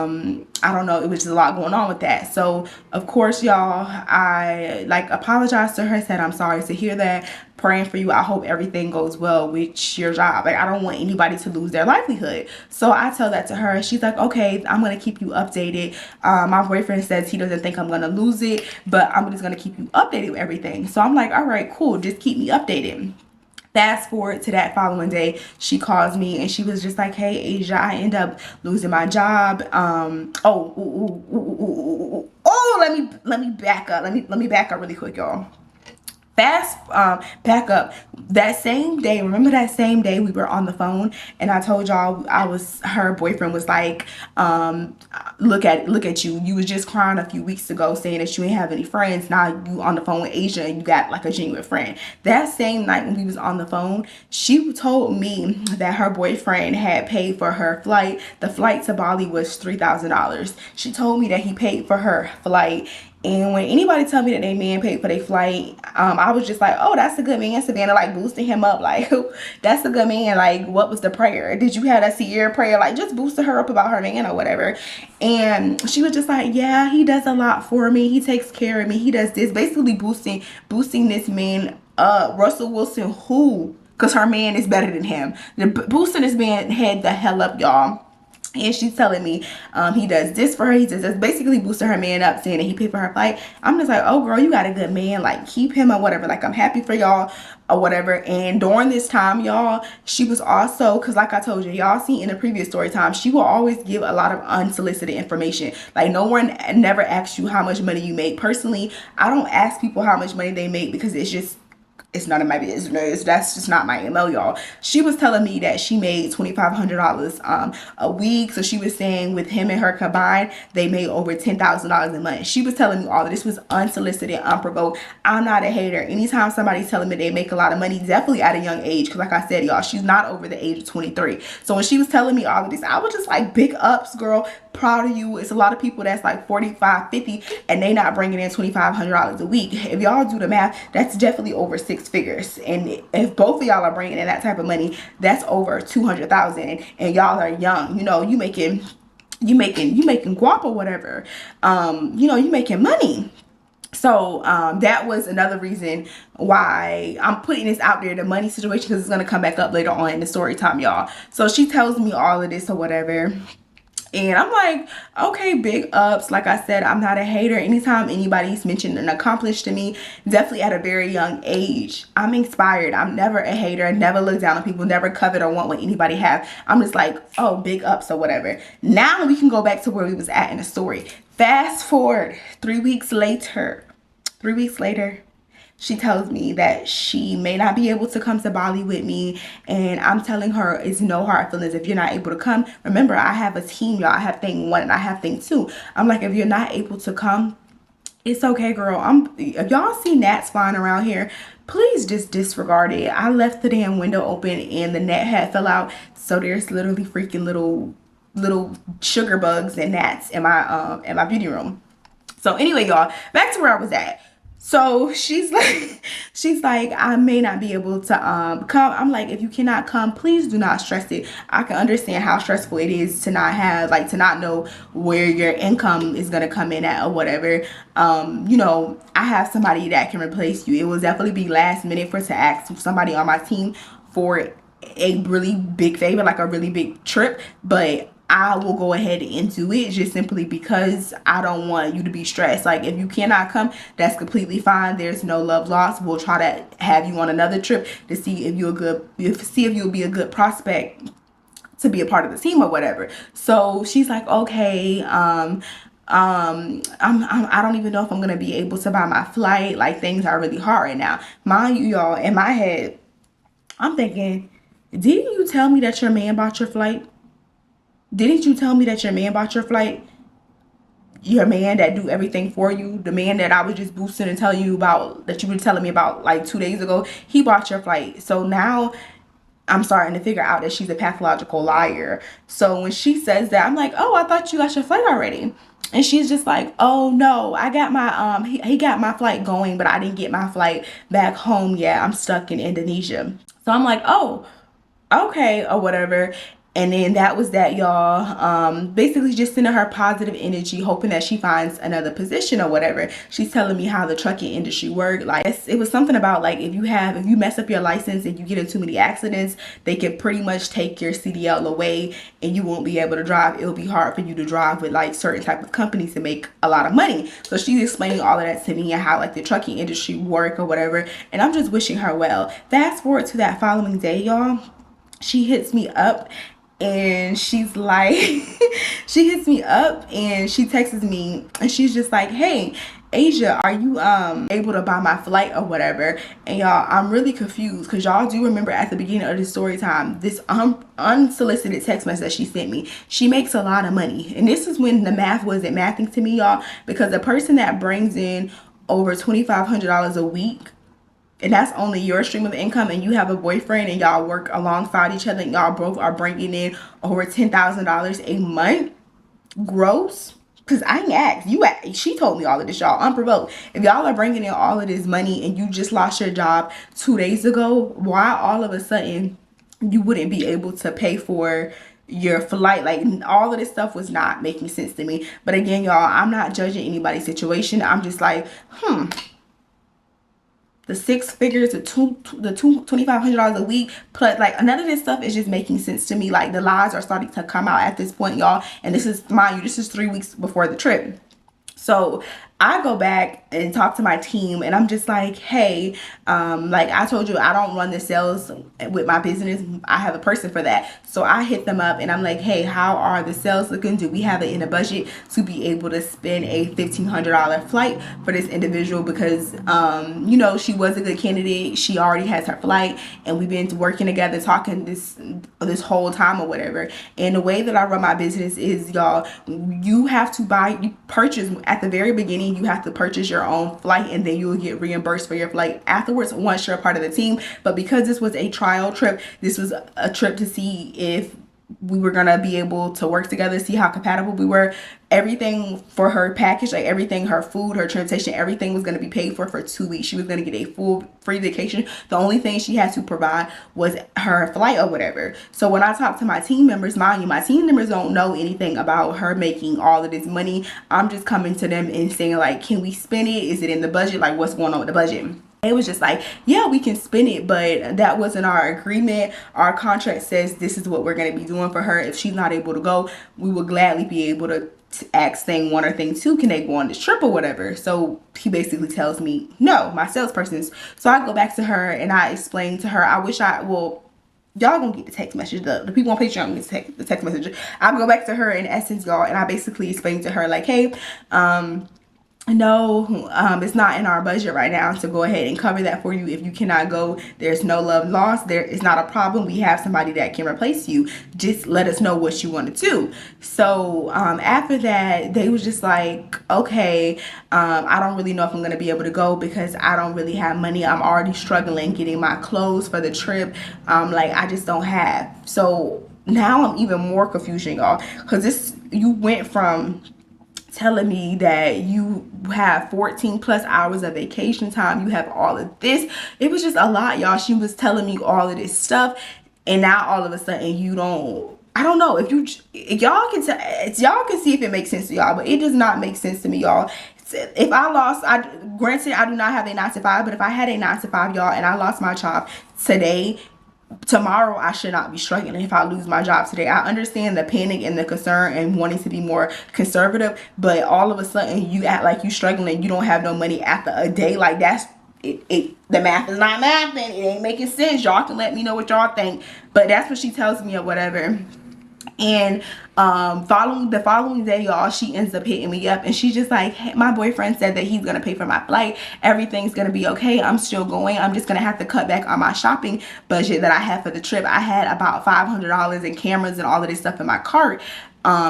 don't know, it was just a lot going on with that. So of course, y'all, I like apologized to her, said I'm sorry to hear that, praying for you. I hope everything goes well with your job. Like I don't want anybody to lose their livelihood. So I tell that to her. She's like, okay, I'm gonna keep you updated. My boyfriend says he doesn't think I'm gonna lose it, but I'm just gonna keep you updated with everything. So I'm like, all right, cool, just keep me updated. Fast forward to that following day, she calls me and she was just like, hey Asia, I end up losing my job. Let me back up. Let me back up really quick, y'all. Back up. That same day, remember that same day we were on the phone and I told y'all her boyfriend was like, look at you. You was just crying a few weeks ago saying that you ain't have any friends. Now you on the phone with Asia and you got like a genuine friend. That same night when we was on the phone, she told me that her boyfriend had paid for her flight. The flight to Bali was $3,000. She told me that he paid for her flight. And when anybody tell me that they man paid for their flight, I was just like, oh, that's a good man. Savannah, like boosting him up. Like, that's a good man. Like, what was the prayer? Did you have that Sierra prayer? Like, just boosting her up about her man or whatever. And she was just like, yeah, he does a lot for me. He takes care of me. He does this. Basically boosting this man up. Russell Wilson, who? Because her man is better than him. Boosting this man head the hell up, y'all. And she's telling me he does this for her. He does this, basically boosting her man up, saying that he paid for her flight. I'm just like, oh girl, you got a good man. Like keep him or whatever. Like I'm happy for y'all or whatever. And during this time, y'all, she was also, because like I told you, y'all see in the previous story time, she will always give a lot of unsolicited information. Like no one never asks you how much money you make. Personally, I don't ask people how much money they make because it's none of my business. That's just not my MO, y'all. She was telling me that she made $2,500 a week. So she was saying with him and her combined, they made over $10,000 a month. She was telling me all of this was unsolicited, unprovoked. I'm not a hater. Anytime somebody's telling me they make a lot of money, definitely at a young age, because like I said, y'all, she's not over the age of 23. So when she was telling me all of this, I was just like, big ups, girl. Proud of you. It's a lot of people that's like 45, 50, and they not bringing in $2,500 a week. If y'all do the math, that's definitely over 6 figures. And if both of y'all are bringing in that type of money, that's over 200,000. And y'all are young. You know, you making guap or whatever. You know, you making money. So that was another reason why I'm putting this out there, the money situation, because it's going to come back up later on in the story time, y'all. So she tells me all of this or whatever. And I'm like, okay, big ups. Like I said, I'm not a hater. Anytime anybody's mentioned an accomplished to me, definitely at a very young age, I'm inspired. I'm never a hater. I never look down on people, never covet or want what anybody have. I'm just like, oh, big ups or whatever. Now we can go back to where we was at in the story. Fast forward 3 weeks later. 3 weeks later, she tells me that she may not be able to come to Bali with me, and I'm telling her it's no hard feelings if you're not able to come. Remember, I have a team, y'all. I have thing 1 and I have thing 2. I'm like, if you're not able to come, it's okay, girl. If y'all see gnats flying around here, please just disregard it. I left the damn window open and the net had fell out, so there's literally freaking little sugar bugs and gnats in my beauty room. So anyway, y'all, back to where I was at. So she's like, I may not be able to come. I'm like, if you cannot come, please do not stress it. I can understand how stressful it is to not have, like, to not know where your income is gonna come in at or whatever. You know, I have somebody that can replace you. It will definitely be last minute for to ask somebody on my team for a really big favor, like a really big trip, but I will go ahead and do it just simply because I don't want you to be stressed. Like, if you cannot come, that's completely fine. There's no love lost. We'll try to have you on another trip to see if you'll be a good prospect to be a part of the team or whatever. So she's like, okay, I don't even know if I'm gonna be able to buy my flight. Like, things are really hard right now. Mind you, y'all, in my head, I'm thinking, didn't you tell me that your man bought your flight? Didn't you tell me that your man bought your flight? Your man that do everything for you, the man that I was just boosting and telling you about, that you were telling me about like 2 days ago, he bought your flight. So now I'm starting to figure out that she's a pathological liar. So when she says that, I'm like, oh, I thought you got your flight already. And she's just like, oh no, I got my he got my flight going, but I didn't get my flight back home yet. I'm stuck in Indonesia. So I'm like, oh, okay, or whatever. And then that was that, y'all. Basically just sending her positive energy, hoping that she finds another position or whatever. She's telling me how the trucking industry worked. Like, it was something about, like, if you mess up your license and you get in too many accidents, they can pretty much take your CDL away and you won't be able to drive. It'll be hard for you to drive with like certain type of companies to make a lot of money. So she's explaining all of that to me and how like the trucking industry work or whatever. And I'm just wishing her well. Fast forward to that following day, y'all. She hits me up and she's like she hits me up and she texts me and she's just like, hey Asia, are you able to buy my flight or whatever? And y'all, I'm really confused because y'all do remember at the beginning of the story time, this unsolicited text message that she sent me. She makes a lot of money, and this is when the math wasn't mathing to me, y'all, because a person that brings in over $2,500 a week, and that's only your stream of income, and you have a boyfriend and y'all work alongside each other and y'all both are bringing in over $10,000 a month gross, because I ain't asked. She told me all of this, y'all, unprovoked. If y'all are bringing in all of this money and you just lost your job 2 days ago, why all of a sudden you wouldn't be able to pay for your flight? Like, all of this stuff was not making sense to me. But again, y'all, I'm not judging anybody's situation. I'm just like, the 6 figures, the $2,500 a week, plus like none of this stuff is just making sense to me. Like, the lies are starting to come out at this point, y'all. And this is, mind you, this is 3 weeks before the trip. So I go back and talk to my team and I'm just like, hey, like I told you, I don't run the sales with my business. I have a person for that. So I hit them up and I'm like, hey, how are the sales looking? Do we have it in a budget to be able to spend a $1,500 flight for this individual? Because, you know, she was a good candidate. She already has her flight and we've been working together, talking this whole time or whatever. And the way that I run my business is, y'all, you have to purchase at the very beginning. You have to purchase your own flight and then you will get reimbursed for your flight afterwards once you're a part of the team. But because this was a trial trip, this was a trip to see if we were gonna be able to work together, see how compatible we were. Everything for her package, like everything, her food, her transportation, everything was gonna be paid for 2 weeks. She was gonna get a full free vacation. The only thing she had to provide was her flight or whatever. So when I talk to my team members, mind you, my team members don't know anything about her making all of this money. I'm just coming to them and saying like, can we spend it? Is it in the budget? Like, what's going on with the budget? It was just like, yeah, we can spend it, but that wasn't our agreement. Our contract says this is what we're going to be doing for her. If she's not able to go, we will gladly be able to ask thing 1 or thing 2, can they go on this trip or whatever? So he basically tells me no, my salesperson's. So I go back to her and I explain to her, y'all gonna get the text message. The people on Patreon get the text message. I go back to her in essence, y'all, and I basically explain to her like, hey, no, it's not in our budget right now to go ahead and cover that for you. If you cannot go, there's no love lost. There is not a problem. We have somebody that can replace you. Just let us know what you want to do. So after that, they was just like, okay, I don't really know if I'm going to be able to go because I don't really have money. I'm already struggling getting my clothes for the trip. Like, I just don't have. So now I'm even more confused, y'all, because you went from telling me that you have 14 plus hours of vacation time, you have all of this. It was just a lot, y'all. She was telling me all of this stuff, and now all of a sudden you don't. I don't know if y'all can see if it makes sense to y'all, but it does not make sense to me, y'all. If I lost, granted I do not have a 9 to 5, but if I had a 9 to 5, y'all, and I lost my job today, tomorrow I should not be struggling if I lose my job today. I understand the panic and the concern and wanting to be more conservative, but all of a sudden you act like you struggling, you don't have no money after a day. Like, that's the math is not mathing. It ain't making sense. Y'all can let me know what y'all think, but that's what she tells me or whatever. And the following day, y'all, she ends up hitting me up, and she's just like, hey, my boyfriend said that he's gonna pay for my flight, everything's gonna be okay, I'm still going, I'm just gonna have to cut back on my shopping budget that I had for the trip. I had about $500 in cameras and all of this stuff in my cart.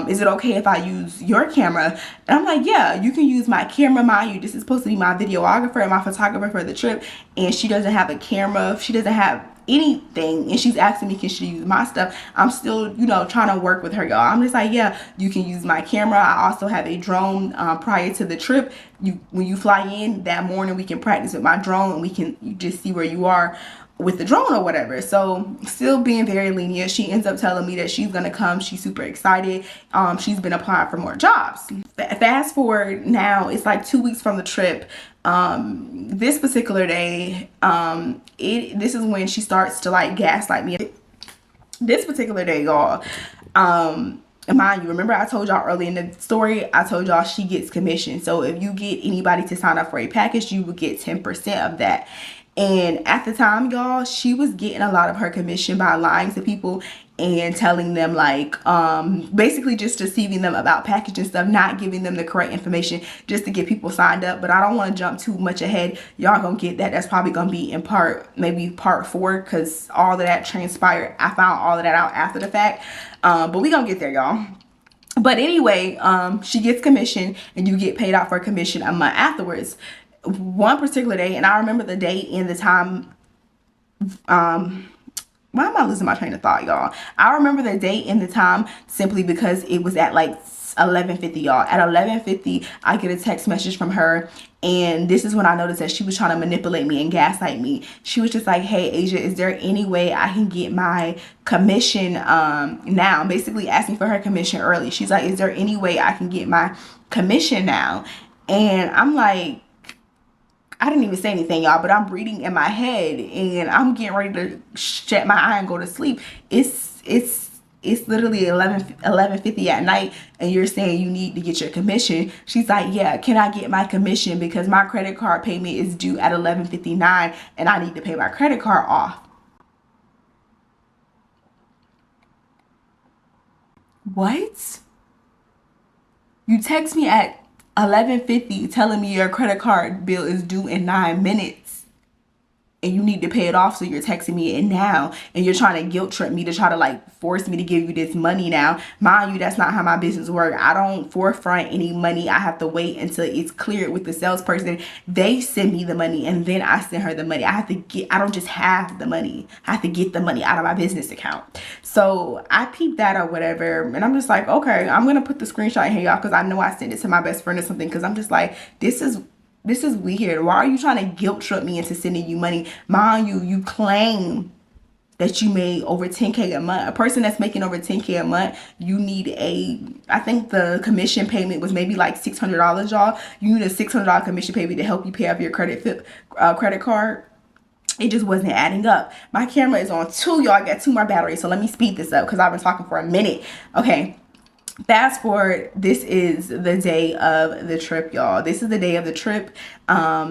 Is it okay if I use your camera? And I'm like, yeah, you can use my camera. Mind you, this is supposed to be my videographer and my photographer for the trip, and she doesn't have a camera, she doesn't have anything, and she's asking me, can she use my stuff? I'm still, you know, trying to work with her, y'all. I'm just like, yeah, you can use my camera. I also have a drone. Prior to the trip, when you fly in that morning, we can practice with my drone, and you just see where you are with the drone or whatever. So still being very lenient. She ends up telling me that she's gonna come. She's super excited. She's been applying for more jobs. Fast forward now, it's like 2 weeks from the trip. This particular day, this is when she starts to like gaslight me. This particular day, y'all, mind you, remember I told y'all early in the story, I told y'all she gets commission. So if you get anybody to sign up for a package, you would get 10% of that. And at the time, y'all, she was getting a lot of her commission by lying to people and telling them, like, basically just deceiving them about package and stuff, not giving them the correct information just to get people signed up. But I don't want to jump too much ahead. Y'all gonna get that. That's probably gonna be in maybe part 4, because all of that transpired. I found all of that out after the fact. But we gonna get there, y'all. But anyway, she gets commission, and you get paid out for commission a month afterwards. One particular day, and I remember the date and the time. Why am I losing my train of thought, y'all? I remember the date and the time simply because it was at like 11:50, y'all. At 11:50, I get a text message from her, and this is when I noticed that she was trying to manipulate me and gaslight me. She was just like, hey, Asia, is there any way I can get my commission now? Basically asking for her commission early. She's like, is there any way I can get my commission now? And I'm like, I didn't even say anything, y'all, but I'm reading in my head, and I'm getting ready to shut my eye and go to sleep. It's literally 11:50 at night, and you're saying you need to get your commission. She's like, yeah, can I get my commission because my credit card payment is due at 11:59 and I need to pay my credit card off. What? You text me at 11:50 telling me your credit card bill is due in 9 minutes and you need to pay it off, so you're texting me it now, and you're trying to guilt trip me to try to like force me to give you this money now. Mind you, that's not how my business works. I don't forefront any money. I have to wait until it's cleared with the salesperson. They send me the money, and then I send her the money. I don't just have the money. I have to get the money out of my business account. So I peeped that or whatever, and I'm just like, okay, I'm gonna put the screenshot in here, y'all, because I know I sent it to my best friend or something, because I'm just like, this is weird. Why are you trying to guilt trip me into sending you money? Mind you, you claim that you made over 10K a month. A person that's making over 10K a month, you need I think the commission payment was maybe like $600, y'all. You need a $600 commission payment to help you pay off your credit card. It just wasn't adding up. My camera is on 2, y'all. I got 2 more batteries, so let me speed this up because I've been talking for a minute. Okay. Fast forward, this is the day of the trip, y'all. This is the day of the trip.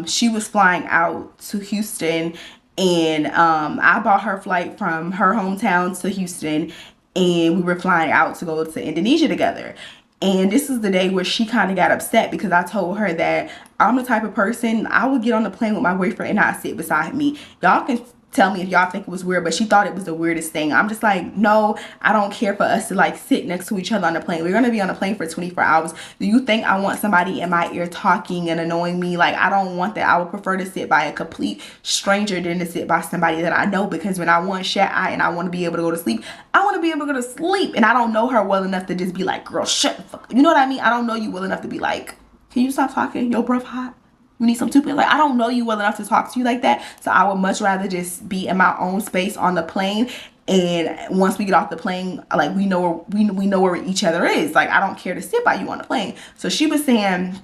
She was flying out to Houston, and I bought her flight from her hometown to Houston, and we were flying out to go to Indonesia together. And this is the day where she kind of got upset because I told her that I'm the type of person, I would get on the plane with my boyfriend and not sit beside me. Y'all can tell me if y'all think it was weird, but she thought it was the weirdest thing. I'm just like, no, I don't care for us to like sit next to each other on the plane. We're gonna be on a plane for 24 hours. Do you think I want somebody in my ear talking and annoying me? Like, I don't want that. I would prefer to sit by a complete stranger than to sit by somebody that I know, because when I want shut eye and I want to be able to go to sleep, I want to be able to go to sleep. And I don't know her well enough to just be like, girl, shut the fuck up. You know what I mean? I don't know you well enough to be like, can you stop talking? Your breath hot. You need some toothpaste. Like, I don't know you well enough to talk to you like that. So I would much rather just be in my own space on the plane. And once we get off the plane, like, we know where each other is. Like, I don't care to sit by you on the plane. So she was saying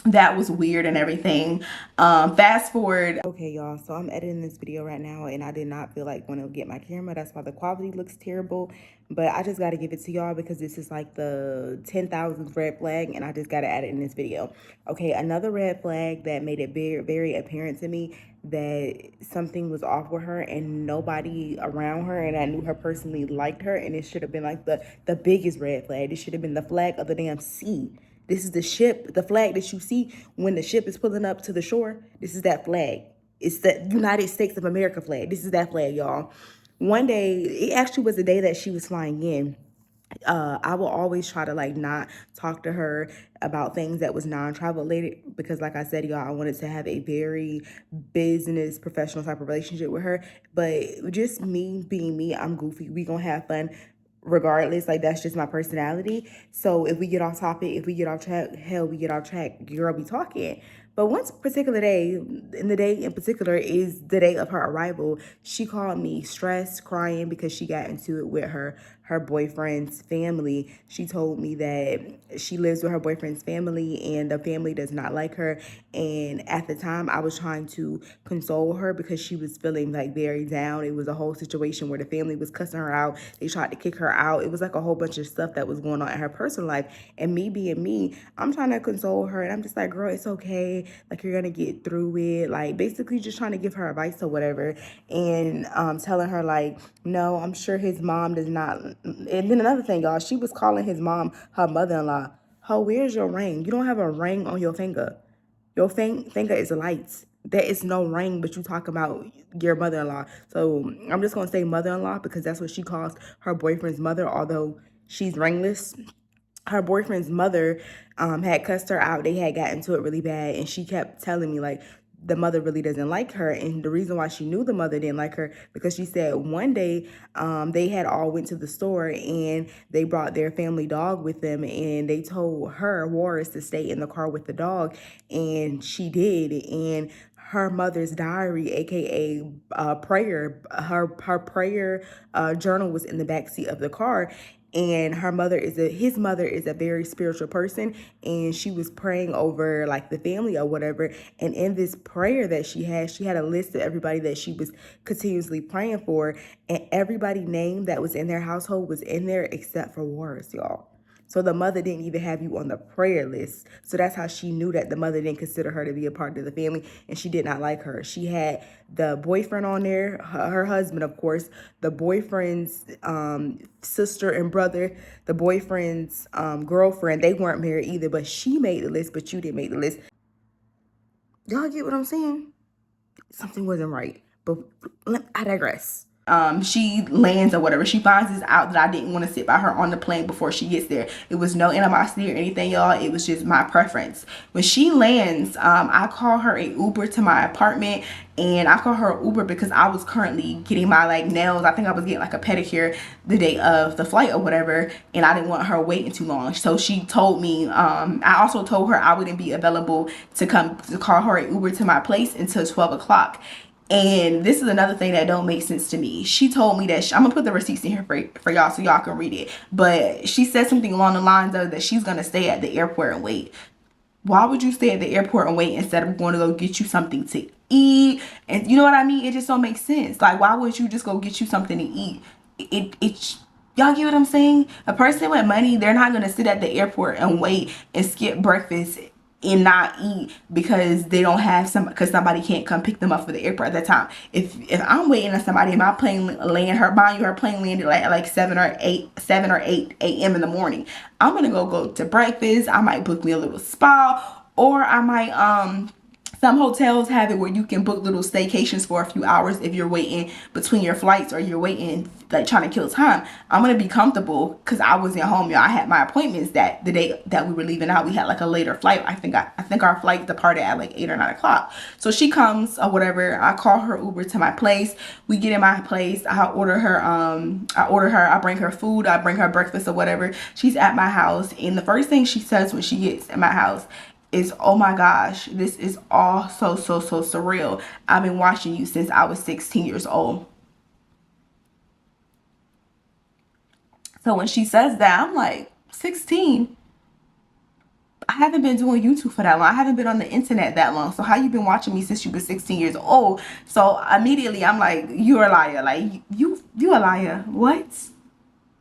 that was weird and everything. Fast forward. Okay, y'all, so I'm editing this video right now, and I did not feel like going to get my camera. That's why the quality looks terrible, but I just got to give it to y'all because this is like the 10,000th red flag, and I just got to add it in this video. Okay, another red flag that made it very, very apparent to me that something was off with her, and nobody around her and I knew her personally liked her, and it should have been like the biggest red flag. It should have been the flag of the damn sea. This is the ship, the flag that you see when the ship is pulling up to the shore. This is that flag. It's the United States of America flag. This is that flag, y'all. One day, it actually was the day that she was flying in. I will always try to like not talk to her about things that was non-travel related, because like I said, y'all, I wanted to have a very business professional type of relationship with her. But just me being me, I'm goofy. We gonna have fun regardless. Like, that's just my personality. So if we get off topic, if we get off track, hell, we get off track, girl, be talking. But one particular day, and the day in particular is the day of her arrival, she called me stressed, crying because she got into it with her boyfriend's family. She told me that she lives with her boyfriend's family and the family does not like her. And at the time, I was trying to console her because she was feeling like very down. It was a whole situation where the family was cussing her out. They tried to kick her out. It was like a whole bunch of stuff that was going on in her personal life. And me being me, I'm trying to console her, and I'm just like, girl, it's okay. Like, you're gonna get through it. Like, basically just trying to give her advice or whatever, and telling her like, no, I'm sure his mom does not. And then another thing, y'all, she was calling his mom her mother-in-law. Oh, where's your ring? You don't have a ring on your finger. Your finger is light. There is no ring, but you talk about your mother-in-law. So I'm just gonna say mother-in-law because that's what she calls her boyfriend's mother, although she's ringless. Her boyfriend's mother had cussed her out. They had gotten into it really bad, and she kept telling me like the mother really doesn't like her. And the reason why she knew the mother didn't like her, because she said one day they had all went to the store and they brought their family dog with them, and they told her, Warris, to stay in the car with the dog, and she did. And her mother's diary, aka prayer, her prayer journal was in the backseat of the car. And his mother is a very spiritual person, and she was praying over like the family or whatever. And in this prayer that she had a list of everybody that she was continuously praying for, and everybody named that was in their household was in there except for Warris, y'all. So the mother didn't even have you on the prayer list. So that's how she knew that the mother didn't consider her to be a part of the family, and she did not like her. She had the boyfriend on there, her husband, of course, the boyfriend's sister and brother, the boyfriend's girlfriend. They weren't married either, but she made the list, but you didn't make the list. Y'all get what I'm saying? Something wasn't right, but I digress. She lands or whatever, she finds this out that I didn't want to sit by her on the plane before she gets there. It was no animosity or anything, y'all. It was just my preference. When she lands, I call her a Uber to my apartment, and I call her an Uber because I was currently getting my like nails. I think I was getting like a pedicure the day of the flight or whatever, and I didn't want her waiting too long. So she told me, I also told her I wouldn't be available to come to call her an Uber to my place until 12 o'clock. And this is another thing that don't make sense to me. She told me that I'm gonna put the receipts in here for y'all so y'all can read it. But she said something along the lines of that she's gonna stay at the airport and wait. Why would you stay at the airport and wait instead of going to go get you something to eat? And you know what I mean? It just don't make sense. Like, why would you just go get you something to eat? Y'all get what I'm saying? A person with money, they're not gonna sit at the airport and wait and skip breakfast and not eat because they don't have because somebody can't come pick them up for the airport at that time. If I'm waiting on somebody and my plane land, her plane landed like 7 or 8 a.m. in the morning, I'm gonna go to breakfast. I might book me a little spa, or I might Some hotels have it where you can book little staycations for a few hours if you're waiting between your flights or you're waiting, like trying to kill time. I'm gonna be comfortable because I wasn't home, y'all. I had my appointments that the day that we were leaving out. We had like a later flight. I think our flight departed at like 8 or 9 o'clock. So she comes or whatever. I call her Uber to my place. We get in my place. I order her. I bring her food. I bring her breakfast or whatever. She's at my house, and the first thing she says when she gets in my house is, oh my gosh, this is all so surreal. I've been watching you since I was 16 years old. So when she says that, I'm like, 16? I haven't been doing YouTube for that long. I haven't been on the internet that long. So how you been watching me since you were 16 years old? So immediately I'm like, you're a liar. Like, you a liar. What?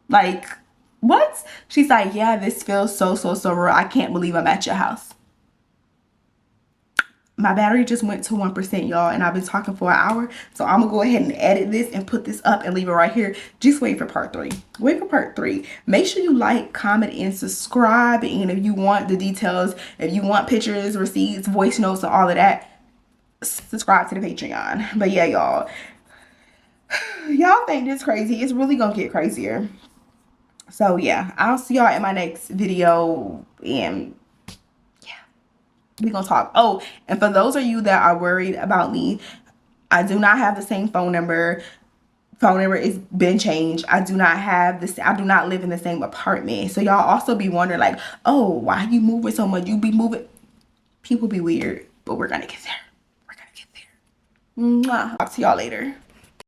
Like, what? She's like, yeah, this feels so real. I can't believe I'm at your house. My battery just went to 1%, y'all, and I've been talking for an hour. So I'm gonna go ahead and edit this and put this up and leave it right here. Just wait for part 3. Wait for part 3. Make sure you like, comment, and subscribe. And if you want the details, if you want pictures, receipts, voice notes, and all of that, subscribe to the Patreon. But yeah, y'all think this crazy. It's really gonna get crazier. So yeah, I'll see y'all in my next video, and we're gonna talk. Oh, and for those of you that are worried about me, I do not have the same phone number. Phone number is been changed. I do not have this. I do not live in the same apartment. So y'all also be wondering like, oh, why you moving so much? You be moving. People be weird, but we're gonna get there. We're gonna get there. Mwah. Talk to y'all later.